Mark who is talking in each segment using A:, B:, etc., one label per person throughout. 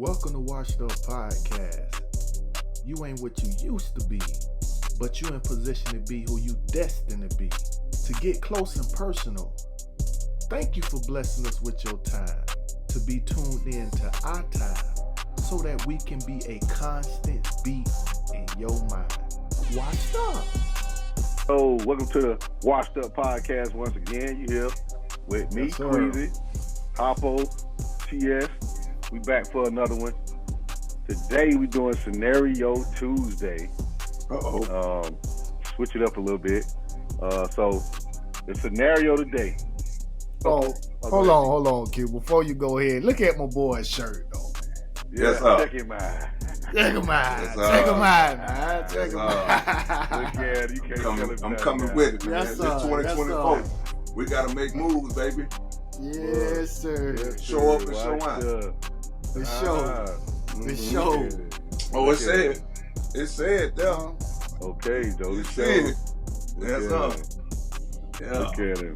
A: Welcome to Washed Up Podcast. You ain't what you used to be, but you in position to be who you destined to be. To get close and personal, thank you for blessing us with your time. To be tuned in to our time, so that we can be a constant beat in your mind. Washed Up.
B: Oh, welcome to the Washed Up Podcast once again. You here with me,
A: Yes, sir.
B: Queasy, Hoppo, TS. We back for another one. Today we doing Scenario Tuesday. Switch it up a little bit. So the scenario today.
A: Hold on, Q. Before you go ahead, look at my boy's shirt, though.
B: Yes,
C: sir.
B: check him out.
A: Check him out.
C: Yes,
A: Check him
C: sir.
A: out, man. Check him out.
B: Look at it. You can't tell him
C: I'm
B: nothing
C: coming
B: now.
C: with it, man.
A: Yes,
C: It's
A: sir.
C: 2024.
A: Yes,
C: We gotta make moves, baby.
A: Yes, sir.
B: Yes,
C: Show up and
B: sir.
C: show
B: Watch
C: out.
A: The show. The show.
C: Oh, it said there.
B: Okay, Joe.
C: It
B: The
C: said.
B: show.
C: Yes, sir. Yeah.
B: Look at him.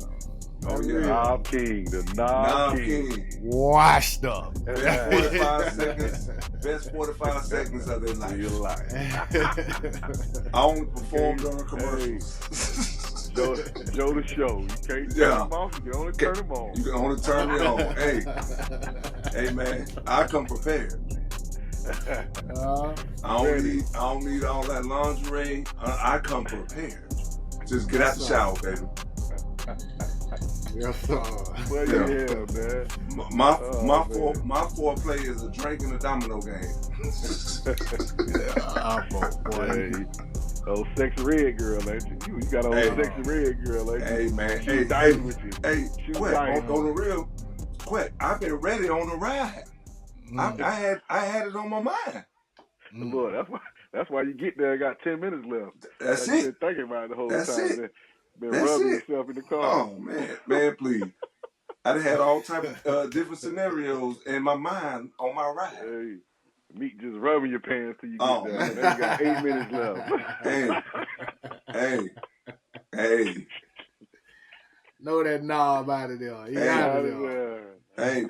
C: Oh,
A: Yeah.
C: yeah.
B: Knob King. The Knob
C: Knob
B: King.
C: King.
A: Washed up.
C: Best 45 seconds. Best 45 seconds of their
B: Your
C: life.
B: life.
C: I only performed on commercials.
B: Joe the show. You can't turn
C: Yeah.
B: them off. You can only turn them on.
C: You can only turn me on. Hey, man, I come prepared. I don't need all that lingerie. I come prepared. Just get out the shower, baby.
A: Yes, sir.
B: Well, yeah, man.
C: My foreplay is a drink and a domino game.
B: Hey, old sexy red girl, ain't you? You got old sexy red girl, ain't you?
C: Hey, man.
B: She was dying with you.
C: Hey,
B: She was
C: quick,
B: dying.
C: on the real, quick. I've been ready on the ride. I had it on my mind.
B: Look, that's why you get there and got 10 minutes left.
C: That's
B: Like
C: it.
B: You've been thinking about it the whole
C: That's
B: time.
C: it.
B: Been
C: That's
B: rubbing
C: it.
B: yourself in the car.
C: Oh man, please. I done had all type of different scenarios in my mind on my ride.
B: Hey, meat just rubbing your pants till you get
C: Oh,
B: there.
C: man.
B: Now you got 8 minutes left.
C: Hey.
A: Know that knob out of there. He
C: Hey,
A: out of there.
C: Hey,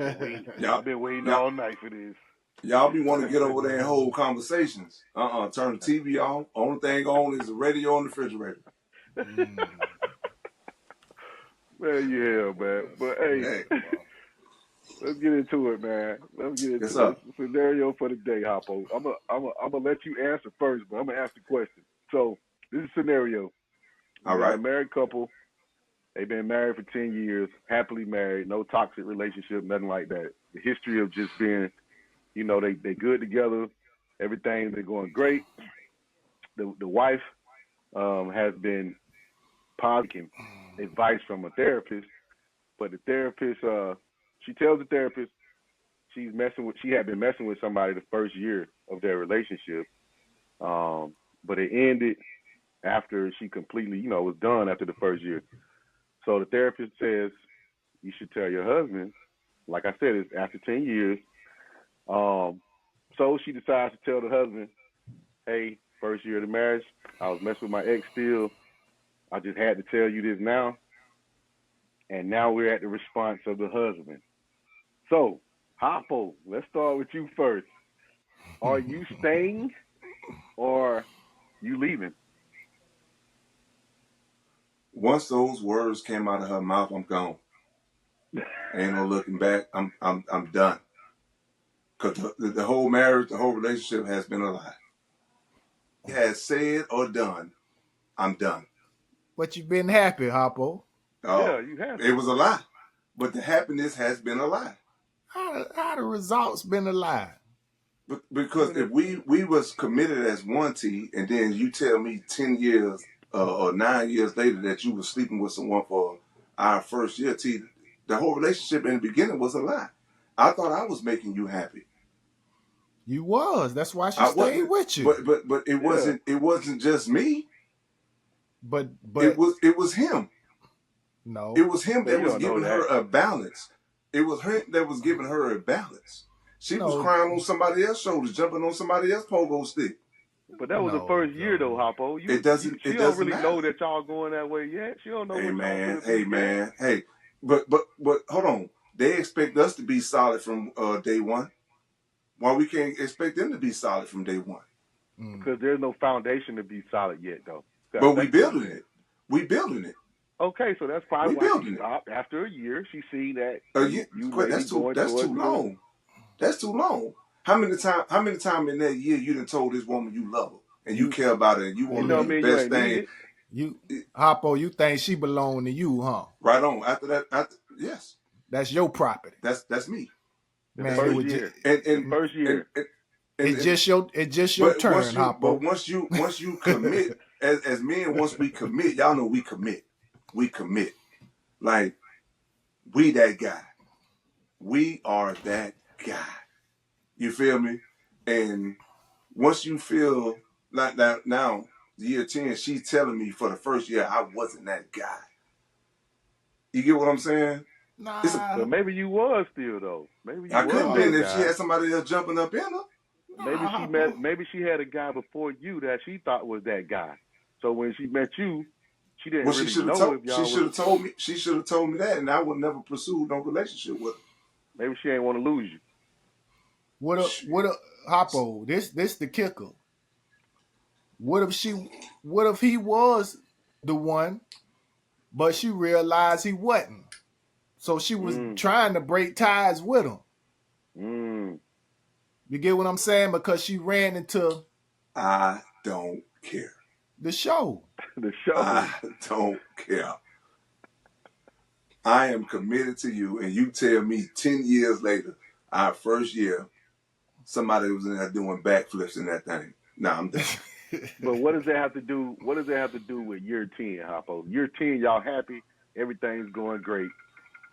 B: I've been waiting all night for this.
C: y'all be want to get over there and hold conversations. Turn the TV off. Only thing on is the radio on the refrigerator.
B: Well, yeah, man. But hey, let's get into it, man. Let's get into
C: Yes, sir.
B: the scenario for the day, Hoppo. I'm gonna let you answer first, but I'm gonna ask the question. So this is a scenario.
C: All
B: We got
C: right.
B: a married couple. They've been married for 10 years, happily married, no toxic relationship, nothing like that. The history of just being, they good together. Everything's been going great. The wife has been positive advice from a therapist, but the therapist, she tells the therapist she had been messing with somebody the first year of their relationship, but it ended after she completely, was done after the first year. So the therapist says you should tell your husband. Like I said, it's after 10 years. So she decides to tell the husband, hey, first year of the marriage, I was messing with my ex still. I just had to tell you this now. And now we're at the response of the husband. So, Hoppo, let's start with you first. Are you staying or you leaving?
C: Once those words came out of her mouth, I'm gone. Ain't no looking back. I'm done. Cause the whole marriage, the whole relationship has been a lie. He has said or done, I'm done.
A: But you've been happy, Hoppo.
B: Yeah, you have.
C: It was a lie, but the happiness has been a lie.
A: How the results been a lie?
C: Because if we was committed as one T, and then you tell me 10 years or 9 years later that you were sleeping with someone for our first year T, the whole relationship in the beginning was a lie. I thought I was making you happy.
A: You was. That's why she
C: I
A: stayed
C: wasn't-
A: with you.
C: But it wasn't just me.
A: But
C: It was him.
A: no.
C: It was him that
B: You
C: was
B: don't know
C: giving her
B: that.
C: a balance. It was him that was giving her a balance. She was
A: No.
C: crying on somebody else's shoulders, jumping on somebody else's pogo stick.
B: But that was the first year, though, Hoppo.
C: It doesn't-
B: She
C: it
B: don't
C: doesn't
B: really
C: matter.
B: know that y'all going that way yet. She don't know.
C: Hey
B: what
C: man,
B: y'all finna do yet.
C: hey. But hold on. They expect us to be solid from day one. Why we can't expect them to be solid from day one?
B: Because there's no foundation to be solid yet, though.
C: But we building it. We building it.
B: Okay, so that's probably
C: We
B: why she
C: building it.
B: stopped after a year. She seen that
C: Yeah,
B: you may be going
C: that's
B: towards
C: too long. That's too long. How many times in that year you done told this woman you love her and you care about her and you want to do the best thing?
A: Hoppo, you think she belong to you, huh?
C: Right on. After that, yes.
A: That's your property.
C: That's me.
B: Man, first year. First year.
A: It's just your turn, Hoppo.
C: But once you commit, as men, once we commit, y'all know we commit. We commit. Like, we that guy. We are that guy. You feel me? And once you feel like that now, year 10, she's telling me for the first year I wasn't that guy. You get what I'm saying?
A: Nah.
B: But maybe you was still though. Maybe you
C: I couldn't been if she had somebody else jumping up in her.
B: Maybe she had a guy before you that she thought was that guy. So when she met you, she didn't really know if y'all.
C: She should have told me that, and I would never pursue no relationship with her.
B: Maybe she ain't want to lose you.
A: What a Hoppo, this the kicker. What if he was the one, but she realized he wasn't? So she was trying to break ties with him. You get what I'm saying? Because she ran into
C: I don't care.
A: The show.
B: The show.
C: I don't care. I am committed to you, and you tell me 10 years later, our first year, somebody was in there doing backflips in that thing. Nah, I'm done.
B: But what does that have to do? What does that have to do with year 10, Hoppo? Year 10, y'all happy? Everything's going great.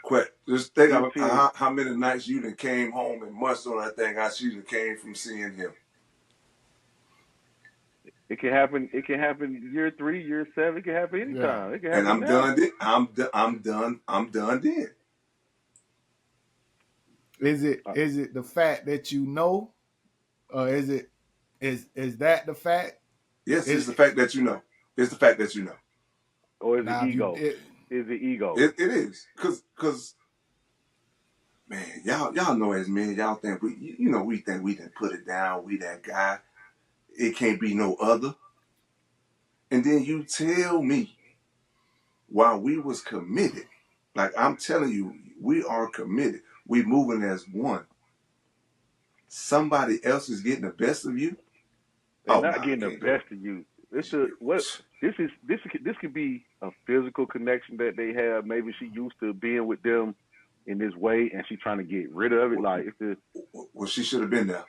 C: Quick, just think about how many nights you done came home and munched on that thing. How she done came from seeing him.
B: It can happen. It can happen year 3, year 7. It can happen anytime.
C: Yeah.
B: It can happen.
C: And I'm
B: now.
C: done. I'm done. I'm done. Then.
A: Is it the fact that you know, or is that the fact?
C: Yes, it's the fact that you know. It's the fact that you know.
B: Or is it ego? Is it ego?
C: It is. Cause man, y'all know as men, y'all think we think we can put it down, we that guy. It can't be no other. And then you tell me while we was committed, like I'm telling you, we are committed. We moving as one. Somebody else is getting the best of you.
B: They're not getting the best of you. This could be a physical connection that they have. Maybe she used to being with them in this way, and she's trying to get rid of it. Like
C: well, she should have been there.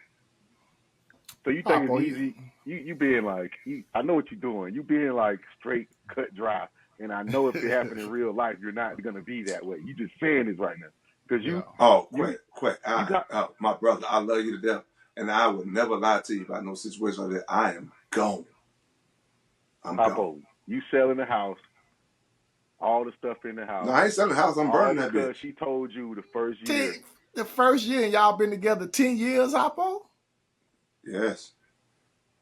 B: So you think it's easy? You being like, I know what you're doing. You being like straight, cut, dry. And I know if it happened in real life, you're not gonna be that way. You just saying this right now because you.
C: Oh, quick! My brother, I love you to death, and I would never lie to you about no situation like that. I am gone. I'm gone.
B: You selling the house, all the stuff in the house.
C: No, I ain't selling the house. I'm burning that bitch.
B: Because she told you the first year.
A: The first year, y'all been together 10 years, Hoppo?
C: Yes.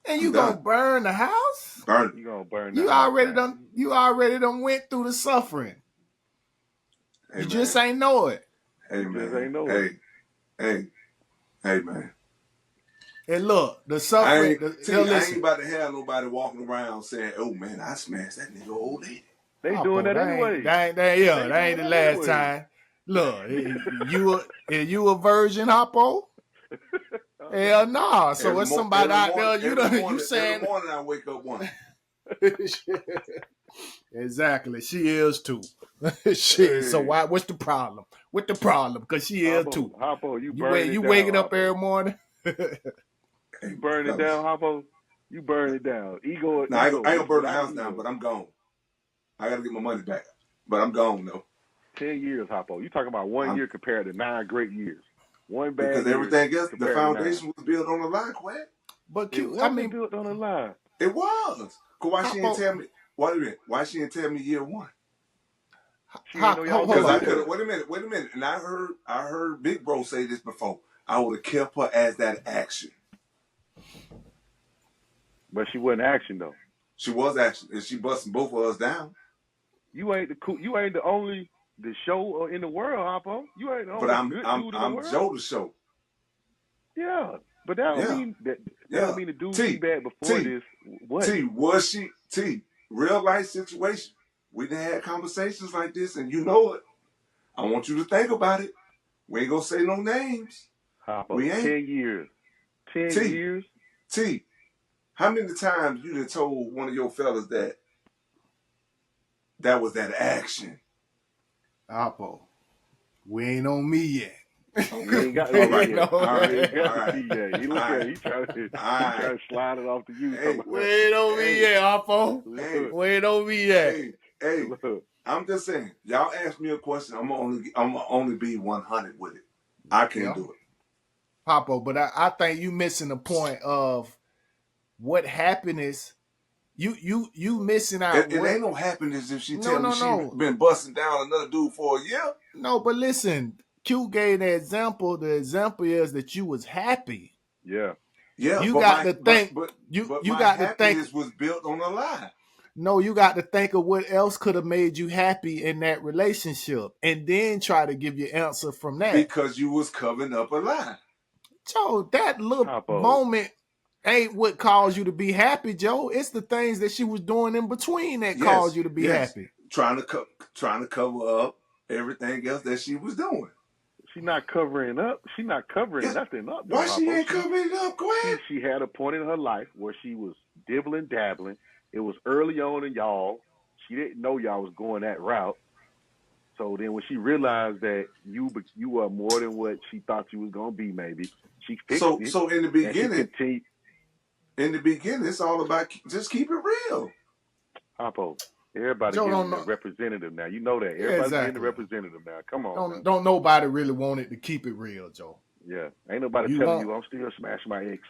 A: And you gonna burn the house?
C: Burn it.
B: You gonna burn the house.
A: You already done went through the suffering.
C: Hey,
A: you just ain't know it.
C: Hey, man. Hey, man.
A: And look, the suffering.
C: I ain't about to have nobody walking around saying, "Oh man, I smashed that nigga old lady."
B: They doing that anyway.
A: That ain't the last time. Look, you a virgin, Hoppo? Hell nah. So it's somebody out there. You saying?
C: Every morning I wake up one.
A: Exactly. She is too. Shit. Hey. So what's the problem? What's the problem? Because she is too.
B: Hoppo,
A: you waking up every morning.
B: You burn it down, Hoppo. You burn it down. Ego.
C: No, I ain't gonna burn the house down, but I'm gone. I gotta get my money back, but I'm gone though.
B: 10 years, Hoppo. You talking about 1 year compared to 9 great years. One bad
C: because everything else, the foundation was built on the line, Quack.
A: But
B: built on the line.
C: It was. Cause why she didn't tell me? Why she didn't tell me year 1? Because I could have. Wait a minute. And I heard Big Bro say this before. I would have kept her as that action.
B: But she wasn't action though.
C: She was action, and she busting both of us down.
B: You ain't the only the show in the world, Hoppo. You ain't the only
C: but
B: good dude in the world.
C: I'm Joe the show.
B: Yeah, But that don't
C: Yeah,
B: mean that. That
C: yeah.
B: don't mean the dude she
C: T,
B: bad before
C: T,
B: this. What?
C: T, was she, T, real life situation. We done had conversations like this and you know it. I want you to think about it. We ain't gonna say no names.
B: Hoppo,
C: We ain't.
B: 10 years. 10
C: T,
B: years?
C: T, how many times you done told one of your fellas that was that action?
A: Oppo, we ain't on me yet.
B: You ain't got
C: All
B: to
C: right.
B: be yet.
C: All right.
B: You ain't got
C: All
B: to
C: right.
B: be yet. He look
C: All
B: at
C: right.
B: it. He trying
C: All
B: to
C: right.
B: slide it off to you.
C: Hey,
A: We ain't on me yet, Oppo.
C: hey,
A: We ain't on me yet.
C: hey,
B: Look.
C: I'm just saying, y'all ask me a question, I'm gonna only be 100 with it. I can't
A: Yeah.
C: do it.
A: Papo, but I think you missing the point of what happiness. You missing out.
C: It
A: What?
C: ain't no happiness if she
A: No,
C: tell me
A: no,
C: she
A: no,
C: been busting down another dude for a year.
A: no. But listen, Q gave the example. The example is that you was happy.
B: Yeah.
C: Yeah,
A: You
C: but
A: got to think.
C: but
A: You
C: my
A: got to think.
C: happiness was built on a lie.
A: No, you got to think of what else could have made you happy in that relationship, and then try to give your answer from that.
C: Because you was covering up a lie.
A: Joe, that little
B: Hoppo.
A: moment ain't what caused you to be happy, Joe. It's the things that she was doing in between that caused
C: Yes,
A: you to be
C: yes.
A: happy.
C: Trying to cover up everything else that she was doing.
B: She not covering up. She not covering
C: Yeah.
B: nothing up, though,
C: Why she
B: Hoppo.
C: ain't covering it up? Go ahead.
B: She had a point in her life where she was dibbling, dabbling. It was early on in y'all. She didn't know y'all was going that route. So then when she realized that you were more than what she thought you was gonna be, maybe she fixed it
C: So
B: and she continued.
C: in the beginning, it's all about just keep it real.
B: Hoppo, everybody
A: Joe don't
B: getting a
A: know.
B: representative now. You know that.
A: Yeah,
B: Everybody's getting a
A: exactly.
B: representative now. Come on now.
A: Don't nobody really want it to keep it real, Joe.
B: Yeah. Ain't nobody
A: You
B: telling
A: want
B: you I'm still smashing my ex.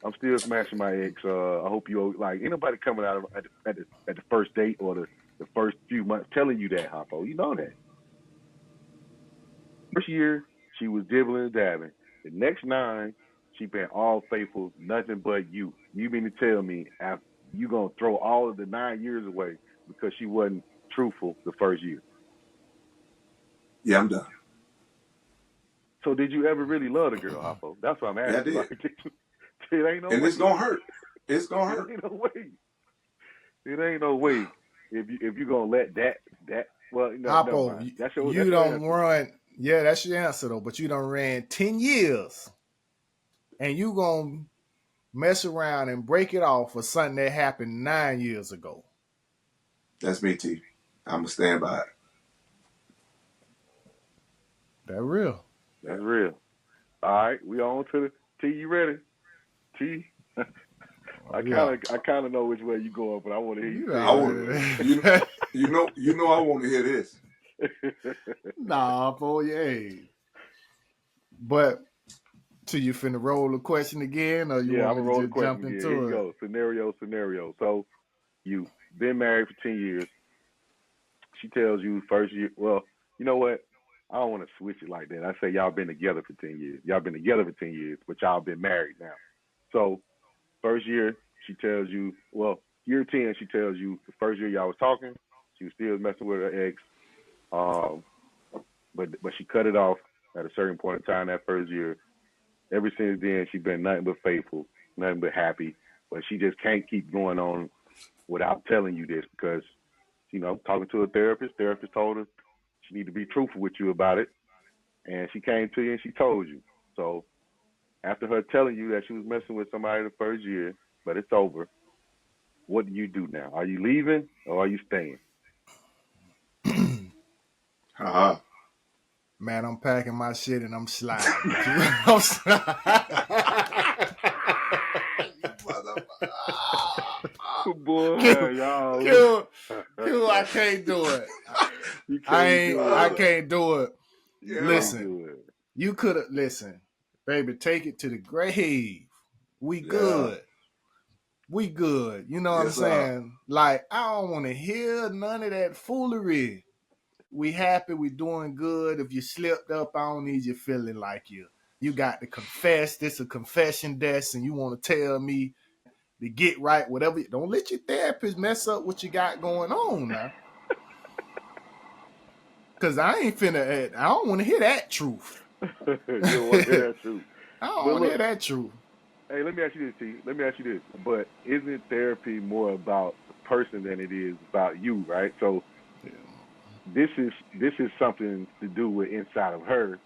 B: I'm still smashing my ex. I hope you like. Ain't nobody coming out of, at the first date or the first few months telling you that, Hoppo. You know that. First year she was dibbling and dabbing. The next 9, she been all faithful, nothing but you. You mean to tell me after you gonna throw all of the 9 years away because she wasn't truthful the first year?
C: Yeah, I'm done.
B: So did you ever really love the girl, Hoppo? That's what I'm
C: Yeah, I
B: asking.
C: did.
B: Like, it ain't no
C: And
B: way.
C: it's gonna hurt. It's gonna
B: It
C: hurt.
B: ain't no way. It ain't no way. If you gonna let that well, no, never
A: Oppo,
B: mind.
A: you
B: That's your
A: don't
B: answer.
A: run. Yeah, that's your answer though. But you done ran 10 years, and you gonna mess around and break it off for something that happened 9 years ago.
C: That's me, T. I'ma stand by it.
A: That real.
B: That's real. All right, we on to the T. You ready? T.
A: Oh, yeah.
B: I kind of know which way you going, but I want to hear you
A: You
B: say
C: I
B: it
C: want you
A: already.
C: you know I want to hear this.
B: anyway.
A: Nah, boy, yeah. But so you finna roll the question again, or you
B: Yeah,
A: want
B: I'm
A: me
B: gonna
A: to
B: roll the
A: just
B: question
A: jump
B: again. Here you
A: into it?
B: go. Scenario. So you been married for 10 years. She tells you first year. Well, you know what? I don't want to switch it like that. I say y'all been together for 10 years. Y'all been together for 10 years, but y'all been married now. So first year, she tells you. Well, year 10, she tells you the first year y'all was talking. She was still messing with her ex. Um, but she cut it off at a certain point in time that first year. Ever since then, she's been nothing but faithful, nothing but happy. But she just can't keep going on without telling you this because, talking to a therapist. Therapist told her she need to be truthful with you about it, and she came to you and she told you. So after her telling you that she was messing with somebody the first year, but it's over, what do you do now? Are you leaving or are you staying?
C: Uh-huh.
A: Man, I'm packing my shit and I'm sliding. I'm sliding.
B: Boy,
A: Q,
B: y'all.
A: I can't do it.
B: You can't
A: I
B: do it.
A: can't do it.
B: You
C: Yeah.
B: can't
A: Listen,
B: do it.
A: you could have listen, baby, take it to the grave. We
C: Yeah.
A: good. We good. You know what I'm
C: Yes,
A: saying? Like, I don't want to hear none of that foolery. We happy, we doing good. If you slipped up, I don't need you feeling like you got to confess. This a confession desk, and you want to tell me to get right, whatever. Don't let your therapist mess up what you got going on now. Cause I ain't finna. I don't want to hear that truth.
B: You don't want to hear
A: I
B: that truth.
A: don't
B: But
A: want to
B: look,
A: hear that truth.
B: Hey, let me ask you this, T. Let me ask you this. But isn't therapy more about the person than it is about you, right? So this is something to do with inside of her,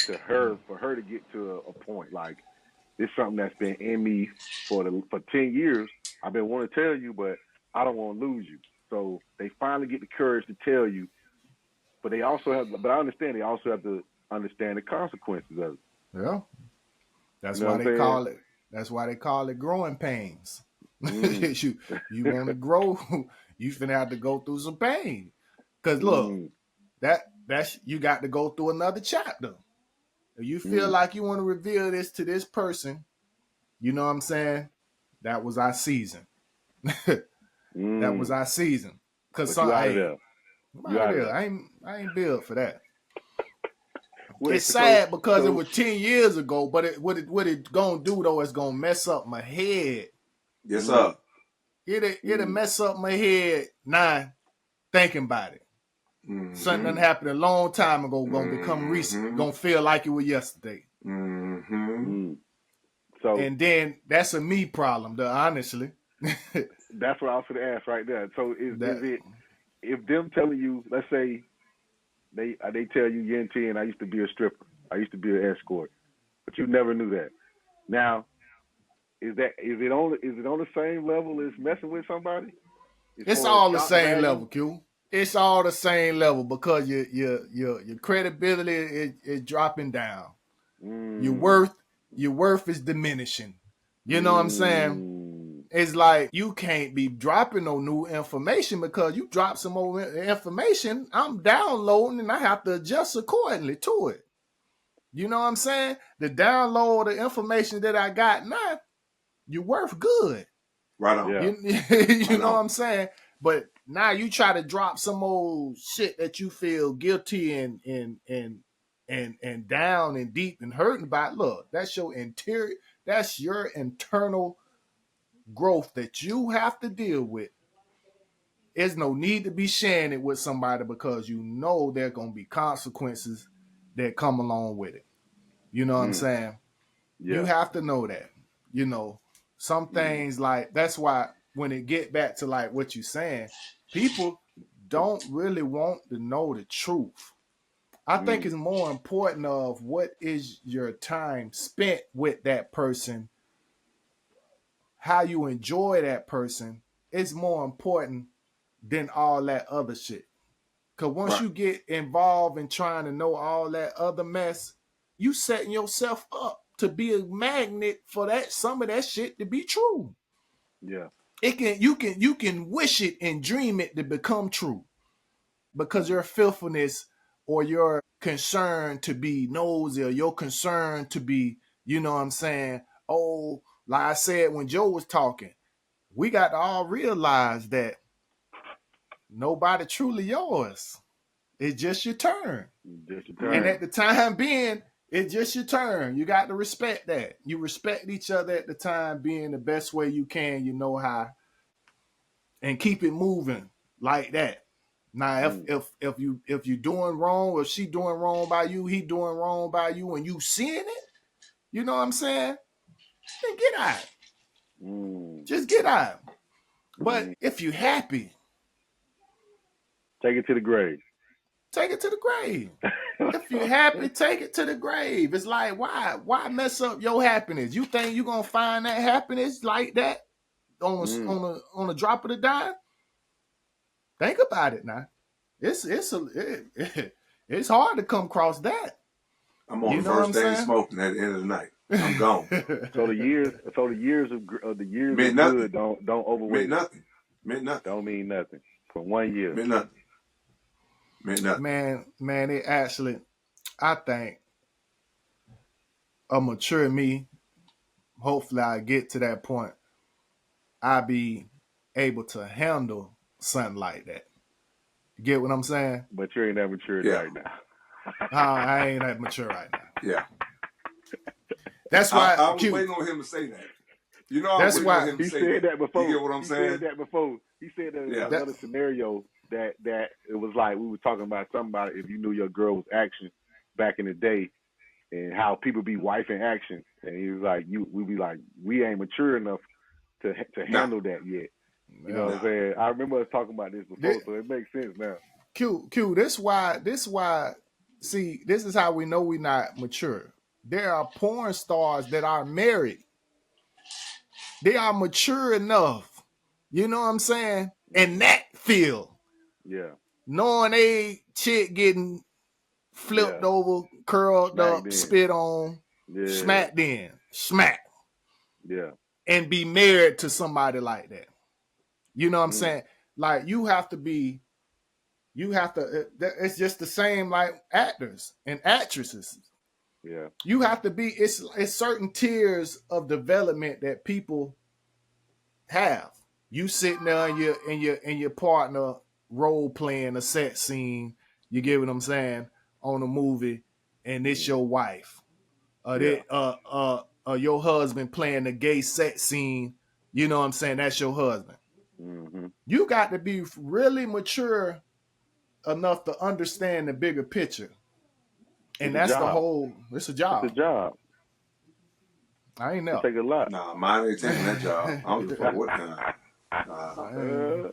B: to her, for her to get to a point. Like, it's something that's been in me for 10 years. I've been wanting to tell you, but I don't want to lose you. So they finally get the courage to tell you, but they also have. But I understand they also have to understand the consequences of it.
A: Yeah. That's
B: You know
A: why
B: what I'm
A: they
B: saying?
A: call it. That's why they call it growing pains.
B: Mm,
A: you want to grow, you finna have to go through some pain. Cause look,
B: mm,
A: that's you got to go through another chapter. If you feel
B: mm,
A: like you want to reveal this to this person, you know what I'm saying? That was our season. That was
B: mm.
A: our season. Cause
B: But you out of
A: hey,
B: there.
A: I'm
B: You
A: out of
B: out of
A: there.
B: there.
A: I ain't built for that.
B: Wait.
A: It's
B: So
A: sad because it
B: so.
A: was 10 years ago, but what it gonna do though is gonna mess up my head.
C: Yes,
B: Mm,
C: sir.
A: It'll
B: mm,
A: mess up my head now thinking about it. Something that
C: Mm-hmm.
A: happened a long time ago gonna become recent,
C: Mm-hmm.
A: gonna feel like it was yesterday.
C: Mm-hmm.
B: mm. So
A: And then that's a me problem, though, honestly.
B: that's what I was going to ask right there. So is
A: that
B: it, if them telling you, let's say they tell you, Yen and I used to be a stripper, I used to be an escort, but you never knew that. Now, is it on the same level as messing with somebody as
A: it's
B: far as
A: all the
B: shock
A: same
B: value?
A: level, Q. It's all the same level because your credibility is dropping down. Your
B: Mm,
A: worth your worth is diminishing. You know what I'm saying?
B: mm,
A: It's like you can't be dropping no new information because you drop some more information. I'm downloading and I have to adjust accordingly to it. You know what I'm saying? The download the information that I got now, you're worth good.
C: Right on.
B: yeah.
A: You
C: Right
A: know what
C: on.
A: I'm saying? But now you try to drop some old shit that you feel guilty and down and deep and hurting about. Look, that's your internal growth that you have to deal with. There's no need to be sharing it with somebody because you know there are gonna be consequences that come along with it. You know what I'm
B: Mm,
A: saying? You
B: yeah.
A: have to know that. You know, some
B: Mm,
A: things like that's why when it get back to like what you're saying, people don't really want to know the truth. I think
B: mm,
A: it's more important of what is your time spent with that person, how you enjoy that person. It's more important than all that other shit. Cause once
C: Right.
A: you get involved in trying to know all that other mess, you setting yourself up to be a magnet for that some of that shit to be true.
B: yeah.
A: You can wish it and dream it to become true because your filthfulness or your concern to be nosy or your concern to be, you know what I'm saying? Oh, like I said when Joe was talking, we got to all realize that nobody truly yours. It's just your turn.
B: Just your
A: And
B: turn.
A: at the time being, it's just your turn. You got to respect that. You respect each other at the time being the best way you can, you know how, and keep it moving like that. Now, if
B: Mm,
A: if if you if you doing wrong, or if she doing wrong by you, he doing wrong by you, and you seeing it, you know what I'm saying? Then get out.
B: mm,
A: Just get out. But
B: mm.
A: if you happy,
B: Take it to the grave.
A: take it to the grave. If you're happy, take it to the grave. It's like why mess up your happiness? You think you're gonna find that happiness like that on a
B: mm.
A: on a on a drop of the dime? Think about it now. It's hard to come across that.
C: I'm on
A: You
C: the
A: know what I'm
C: first day
A: saying?
C: smoking at the end of the night. I'm gone.
B: So the years
C: Meant
B: of
C: nothing.
B: good don't
C: Meant
B: overweight it.
C: nothing. Meant nothing.
B: Don't mean nothing. For 1 year.
C: Meant nothing. Meant nothing.
A: man, it actually, I think a mature me. Hopefully, I get to that point. I be able to handle something like that. You get what I'm saying?
B: But you ain't that mature
C: Yeah.
B: right now.
A: I ain't that mature right now.
C: Yeah.
A: That's why
C: I was
A: Q.
C: waiting on him to say that. You know, I was
A: That's
C: waiting on
A: why
C: him to
B: He
C: say
B: said
C: that.
B: that
C: You
B: before.
C: get what I'm
B: He said
C: saying?
B: that before. He said that in
C: Yeah.
A: that
B: another scenario that it was like we were talking about somebody if you knew your girl was action back in the day and how people be wife in action. And he was like, we be like, we ain't mature enough to
C: Nah,
B: handle that yet. You know
A: Yeah.
B: what I'm
C: nah.
B: saying? I remember us talking about this
A: This,
B: before, so it makes sense now.
A: Q, this why, see, this is how we know we not mature. There are porn stars that are married. They are mature enough. You know what I'm saying? In
B: Hmm.
A: that field.
B: Yeah,
A: Knowing a chick getting
B: yeah.
A: flipped over, curled
B: Smack
A: up,
B: then.
A: spit on,
B: Yeah,
A: smacked in, smack,
B: yeah.
A: and be married to somebody like that. You know what I'm
B: Mm.
A: saying? Like you have to, it's just the same like actors and actresses.
B: Yeah.
A: You have to be, it's certain tiers of development that people have. You sitting there and your partner role playing a set scene, you get what I'm saying, on a movie, and it's
B: Mm.
A: your wife.
B: Yeah.
A: Your husband playing the gay set scene, you know what I'm saying? That's your husband.
B: Hmm.
A: You got to be really mature enough to understand the bigger picture. And
B: It's a
A: that's the
B: job.
A: whole, it's a
B: It's a
A: job.
B: job.
A: I ain't
B: It
A: know.
B: take a lot.
C: Nah, mine ain't taking that job. I don't give a fuck what kind. Nah,
B: Uh,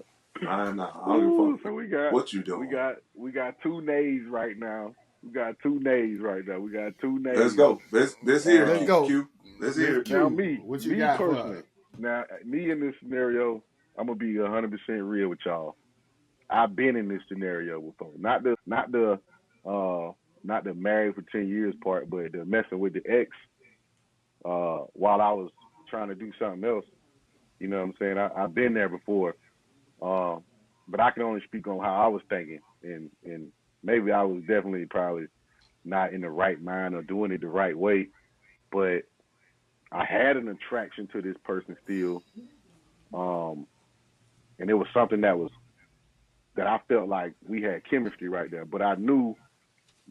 C: nah. I don't give a
B: Ooh,
C: fuck
B: so
C: what you
B: we
C: doing.
B: got we got two nays right now. We got two nays right now. We got two
C: Let's
B: nays.
C: go. Let's hear it,
A: Let's
B: Uh,
A: go.
C: Q. Let's
A: Let's
C: hear it.
B: now
A: Q.
B: me,
A: What you
B: me
A: got for us?
B: personally. Now me in this scenario, I'm gonna be 100% real with y'all. I've been in this scenario before. Uh not the married for 10 years part, but the messing with the ex while I was trying to do something else. You know what I'm saying? I've been there before. Um, but I can only speak on how I was thinking, and maybe I was definitely probably not in the right mind or doing it the right way. But I had an attraction to this person still, um, and it was something that I felt like we had chemistry right there. But I knew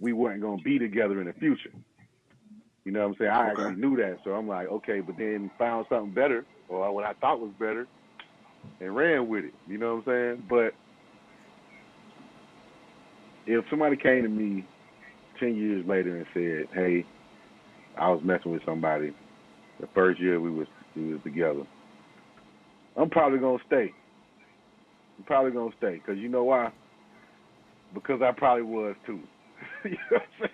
B: we weren't gonna be together in the future. You know what I'm saying? I
C: Okay.
B: actually knew that, so I'm like, okay, but then found something better, or what I thought was better, and ran with it. You know what I'm saying? But if somebody came to me 10 years later and said, "Hey, I was messing with somebody the first year we was together," I'm probably gonna stay. I'm probably gonna stay because you know why? Because I probably was too. You know what I'm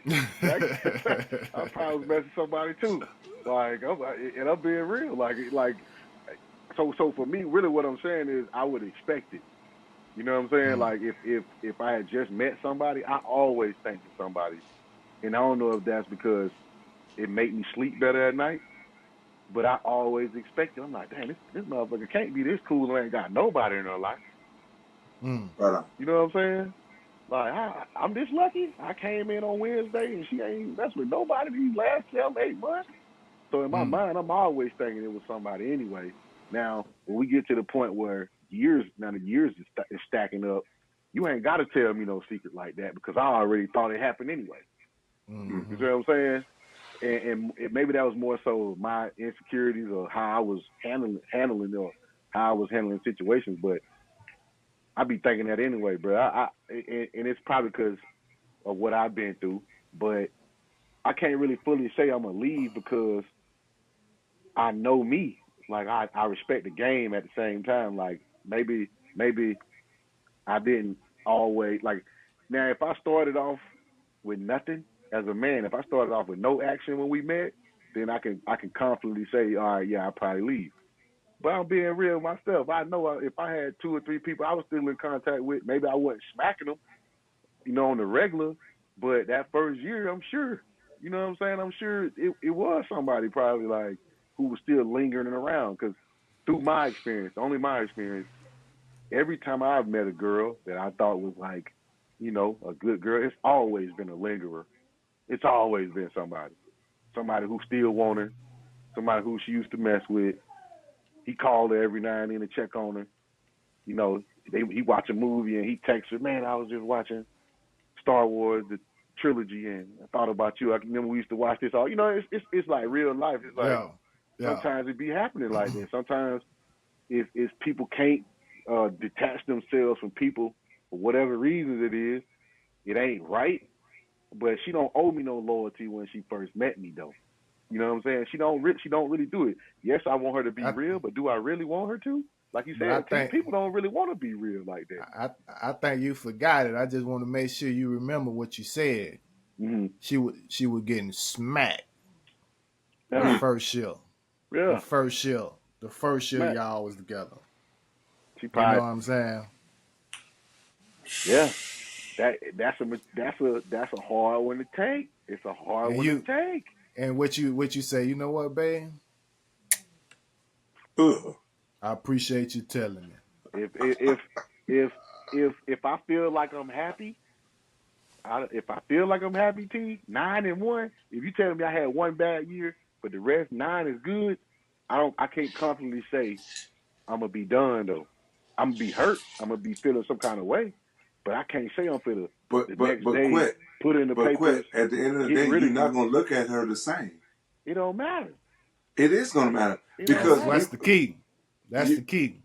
B: saying? I probably was messing with somebody too. And I'm being real. So for me, really, what I'm saying is I would expect it. You know what I'm saying?
A: Mm,
B: Like if I had just met somebody, I always think of somebody, and I don't know if that's because it made me sleep better at night. But I always expected. I'm like, damn, this motherfucker can't be this cool and ain't got nobody in her life.
A: mm,
C: Right on.
B: You know what I'm saying? Like, I'm this lucky. I came in on Wednesday and she ain't messed with nobody these last 7, 8 months. So in my
A: mm,
B: mind, I'm always thinking it was somebody anyway. Now, when we get to the point where the years is stacking up, you ain't got to tell me no secret like that because I already thought it happened anyway. You
A: mm-hmm.
B: see what I'm saying? And maybe that was more so my insecurities or how I was handling or how I was handling situations. But I be thinking that anyway, bro. And it's probably because of what I've been through. But I can't really fully say I'm gonna leave because I know me. Like I respect the game at the same time. Like maybe I didn't always like. Now if I started off with nothing as a man, if I started off with no action when we met, then I can confidently say, all right, yeah, I'll probably leave. But I'm being real myself. I know if I had 2 or 3 people I was still in contact with, maybe I wasn't smacking them, on the regular. But that first year, I'm sure, you know what I'm saying? I'm sure it was somebody probably like who was still lingering around. Because through my experience, only my experience, every time I've met a girl that I thought was like, a good girl, it's always been a lingerer. It's always been somebody who still want her, somebody who she used to mess with. He called her every now and then to check on her. You know, he watch a movie and he texts her, man, I was just watching Star Wars the trilogy and I thought about you. I can remember we used to watch this all. It's like real life. It's like
A: Yeah, yeah.
B: sometimes it be happening like that. Sometimes if people can't detach themselves from people for whatever reasons it is, it ain't right. but she don't owe me no loyalty when she first met me though. You know what I'm saying? She don't really do it. Yes, I want her to be real, but do I really want her to? Like you
A: But I
B: said,
A: think
B: people don't really want to be real like that.
A: I think you forgot it. I just want to make sure you remember what you said.
B: Mm-hmm.
A: She was getting smacked the
B: Yeah,
A: first year. The
B: yeah,
A: first year. The first year
B: smack.
A: y'all was together.
B: She
A: You know
B: probably,
A: what I'm saying?
B: yeah. That's a hard one to take. It's a hard
A: And
B: one to
A: you
B: take.
A: and what you say, you know what, babe?
C: Ugh.
A: I appreciate you telling me.
B: If I feel like I'm happy, if I feel like I'm happy, 9-1. If you tell me I had one bad year, but the rest 9 is good, I can't confidently say I'm gonna be done though. I'm gonna be hurt. I'm gonna be feeling some kind of way, but I can't say I'm feeling
C: But
B: the
C: but
B: next
C: but
B: day
C: quit.
B: put in the
C: But
B: papers,
C: quit. At the end of the
B: getting
C: day,
B: rid
C: you're
B: of
C: not
B: you.
C: gonna look at her the same.
B: It don't matter.
C: It is gonna matter
B: It don't
C: because
B: matter.
A: That's the key. That's
C: you
A: the key.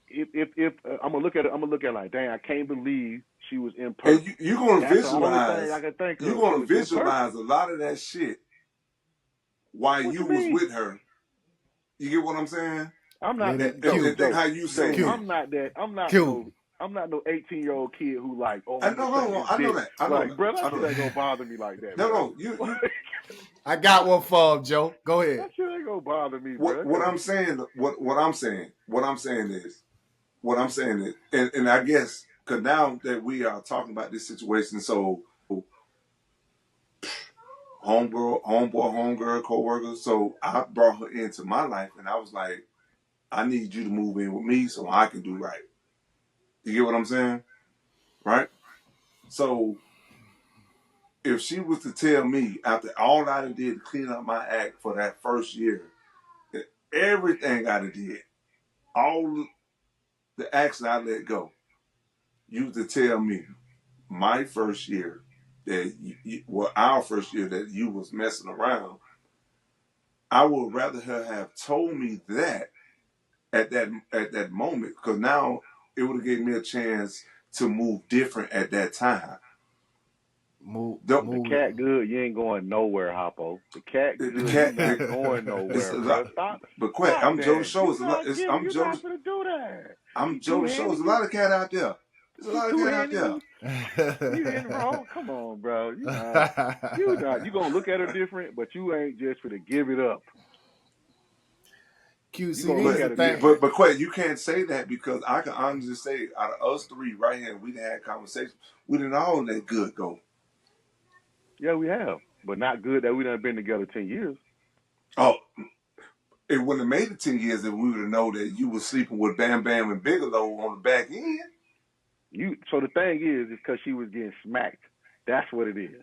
B: If I'm gonna look at it, I'm gonna look at it like, dang, I can't believe she was
C: and
B: imperfect.
C: you're gonna
B: That's the only thing I
C: visualize.
B: can think
C: You're
B: of. She
C: gonna
B: was imperfect.
C: visualize a lot of that shit while
B: What
C: you
B: you
C: was
B: mean?
C: with her. You get what I'm saying?
B: I'm
A: Look
B: not
A: at
C: And
A: Q.
C: think
B: Joe.
C: how you
B: Joe,
C: saying
A: Q.
C: it.
A: Q.
B: I'm not no 18-year-old kid who like, oh,
C: I
B: I'm
C: know,
B: gonna
C: no,
B: suck
C: no,
B: his
C: I know
B: dick.
C: that. I know
B: Like,
C: that.
B: bro,
C: I
B: that
C: know
B: shit ain't
C: that.
B: gonna bother me like that,
C: No,
B: bro.
C: no, you
A: I got one for him, Joe. Go ahead.
B: That shit ain't gonna bother me, bro.
C: what I'm saying, what I'm saying is, and I guess because now that we are talking about this situation, so homegirl, co-worker, so I brought her into my life, and I was like, I need you to move in with me so I can do right. You get what I'm saying, right? So if she was to tell me after all I did to clean up my act for that first year, everything I did, all the acts I let go, you to tell me my first year that our first year that you was messing around, I would rather her have told me that at that moment, because now it would have gave me a chance to move different at that time.
B: The
A: Move
B: cat good, you ain't going nowhere, Hoppo. The cat
C: The
B: good, you
C: cat,
B: not going
C: it's
B: nowhere,
C: a
B: bro.
C: lot,
B: Stop,
C: but quit.
B: stop
C: I'm Joe
B: that.
C: Show. I'm
B: You're
C: Joe.
B: not gonna do that.
C: I'm
B: You
C: Joe
B: two
C: the Show.
B: handing
C: There's a
B: me.
C: lot of cat out there. There's a
B: You
C: lot of
B: two
C: cat out
B: handing
C: there.
B: me. You hitting wrong? Come on, bro. You not. You not. You gonna look at her different, but you ain't just gonna give it up. You
A: QC,
B: gonna
A: these
B: look
A: the
B: at her
A: thing.
C: But
B: different.
C: but quit. You can't say that because I can honestly say out of us three right here, we done had conversations. We didn't all let good go.
B: Yeah, we have, but not good that we done been together 10 years.
C: Oh, it wouldn't have made it 10 years if we would have known that you was sleeping with Bam Bam and Bigelow on the back end.
B: So the thing is because she was getting smacked. That's what it is.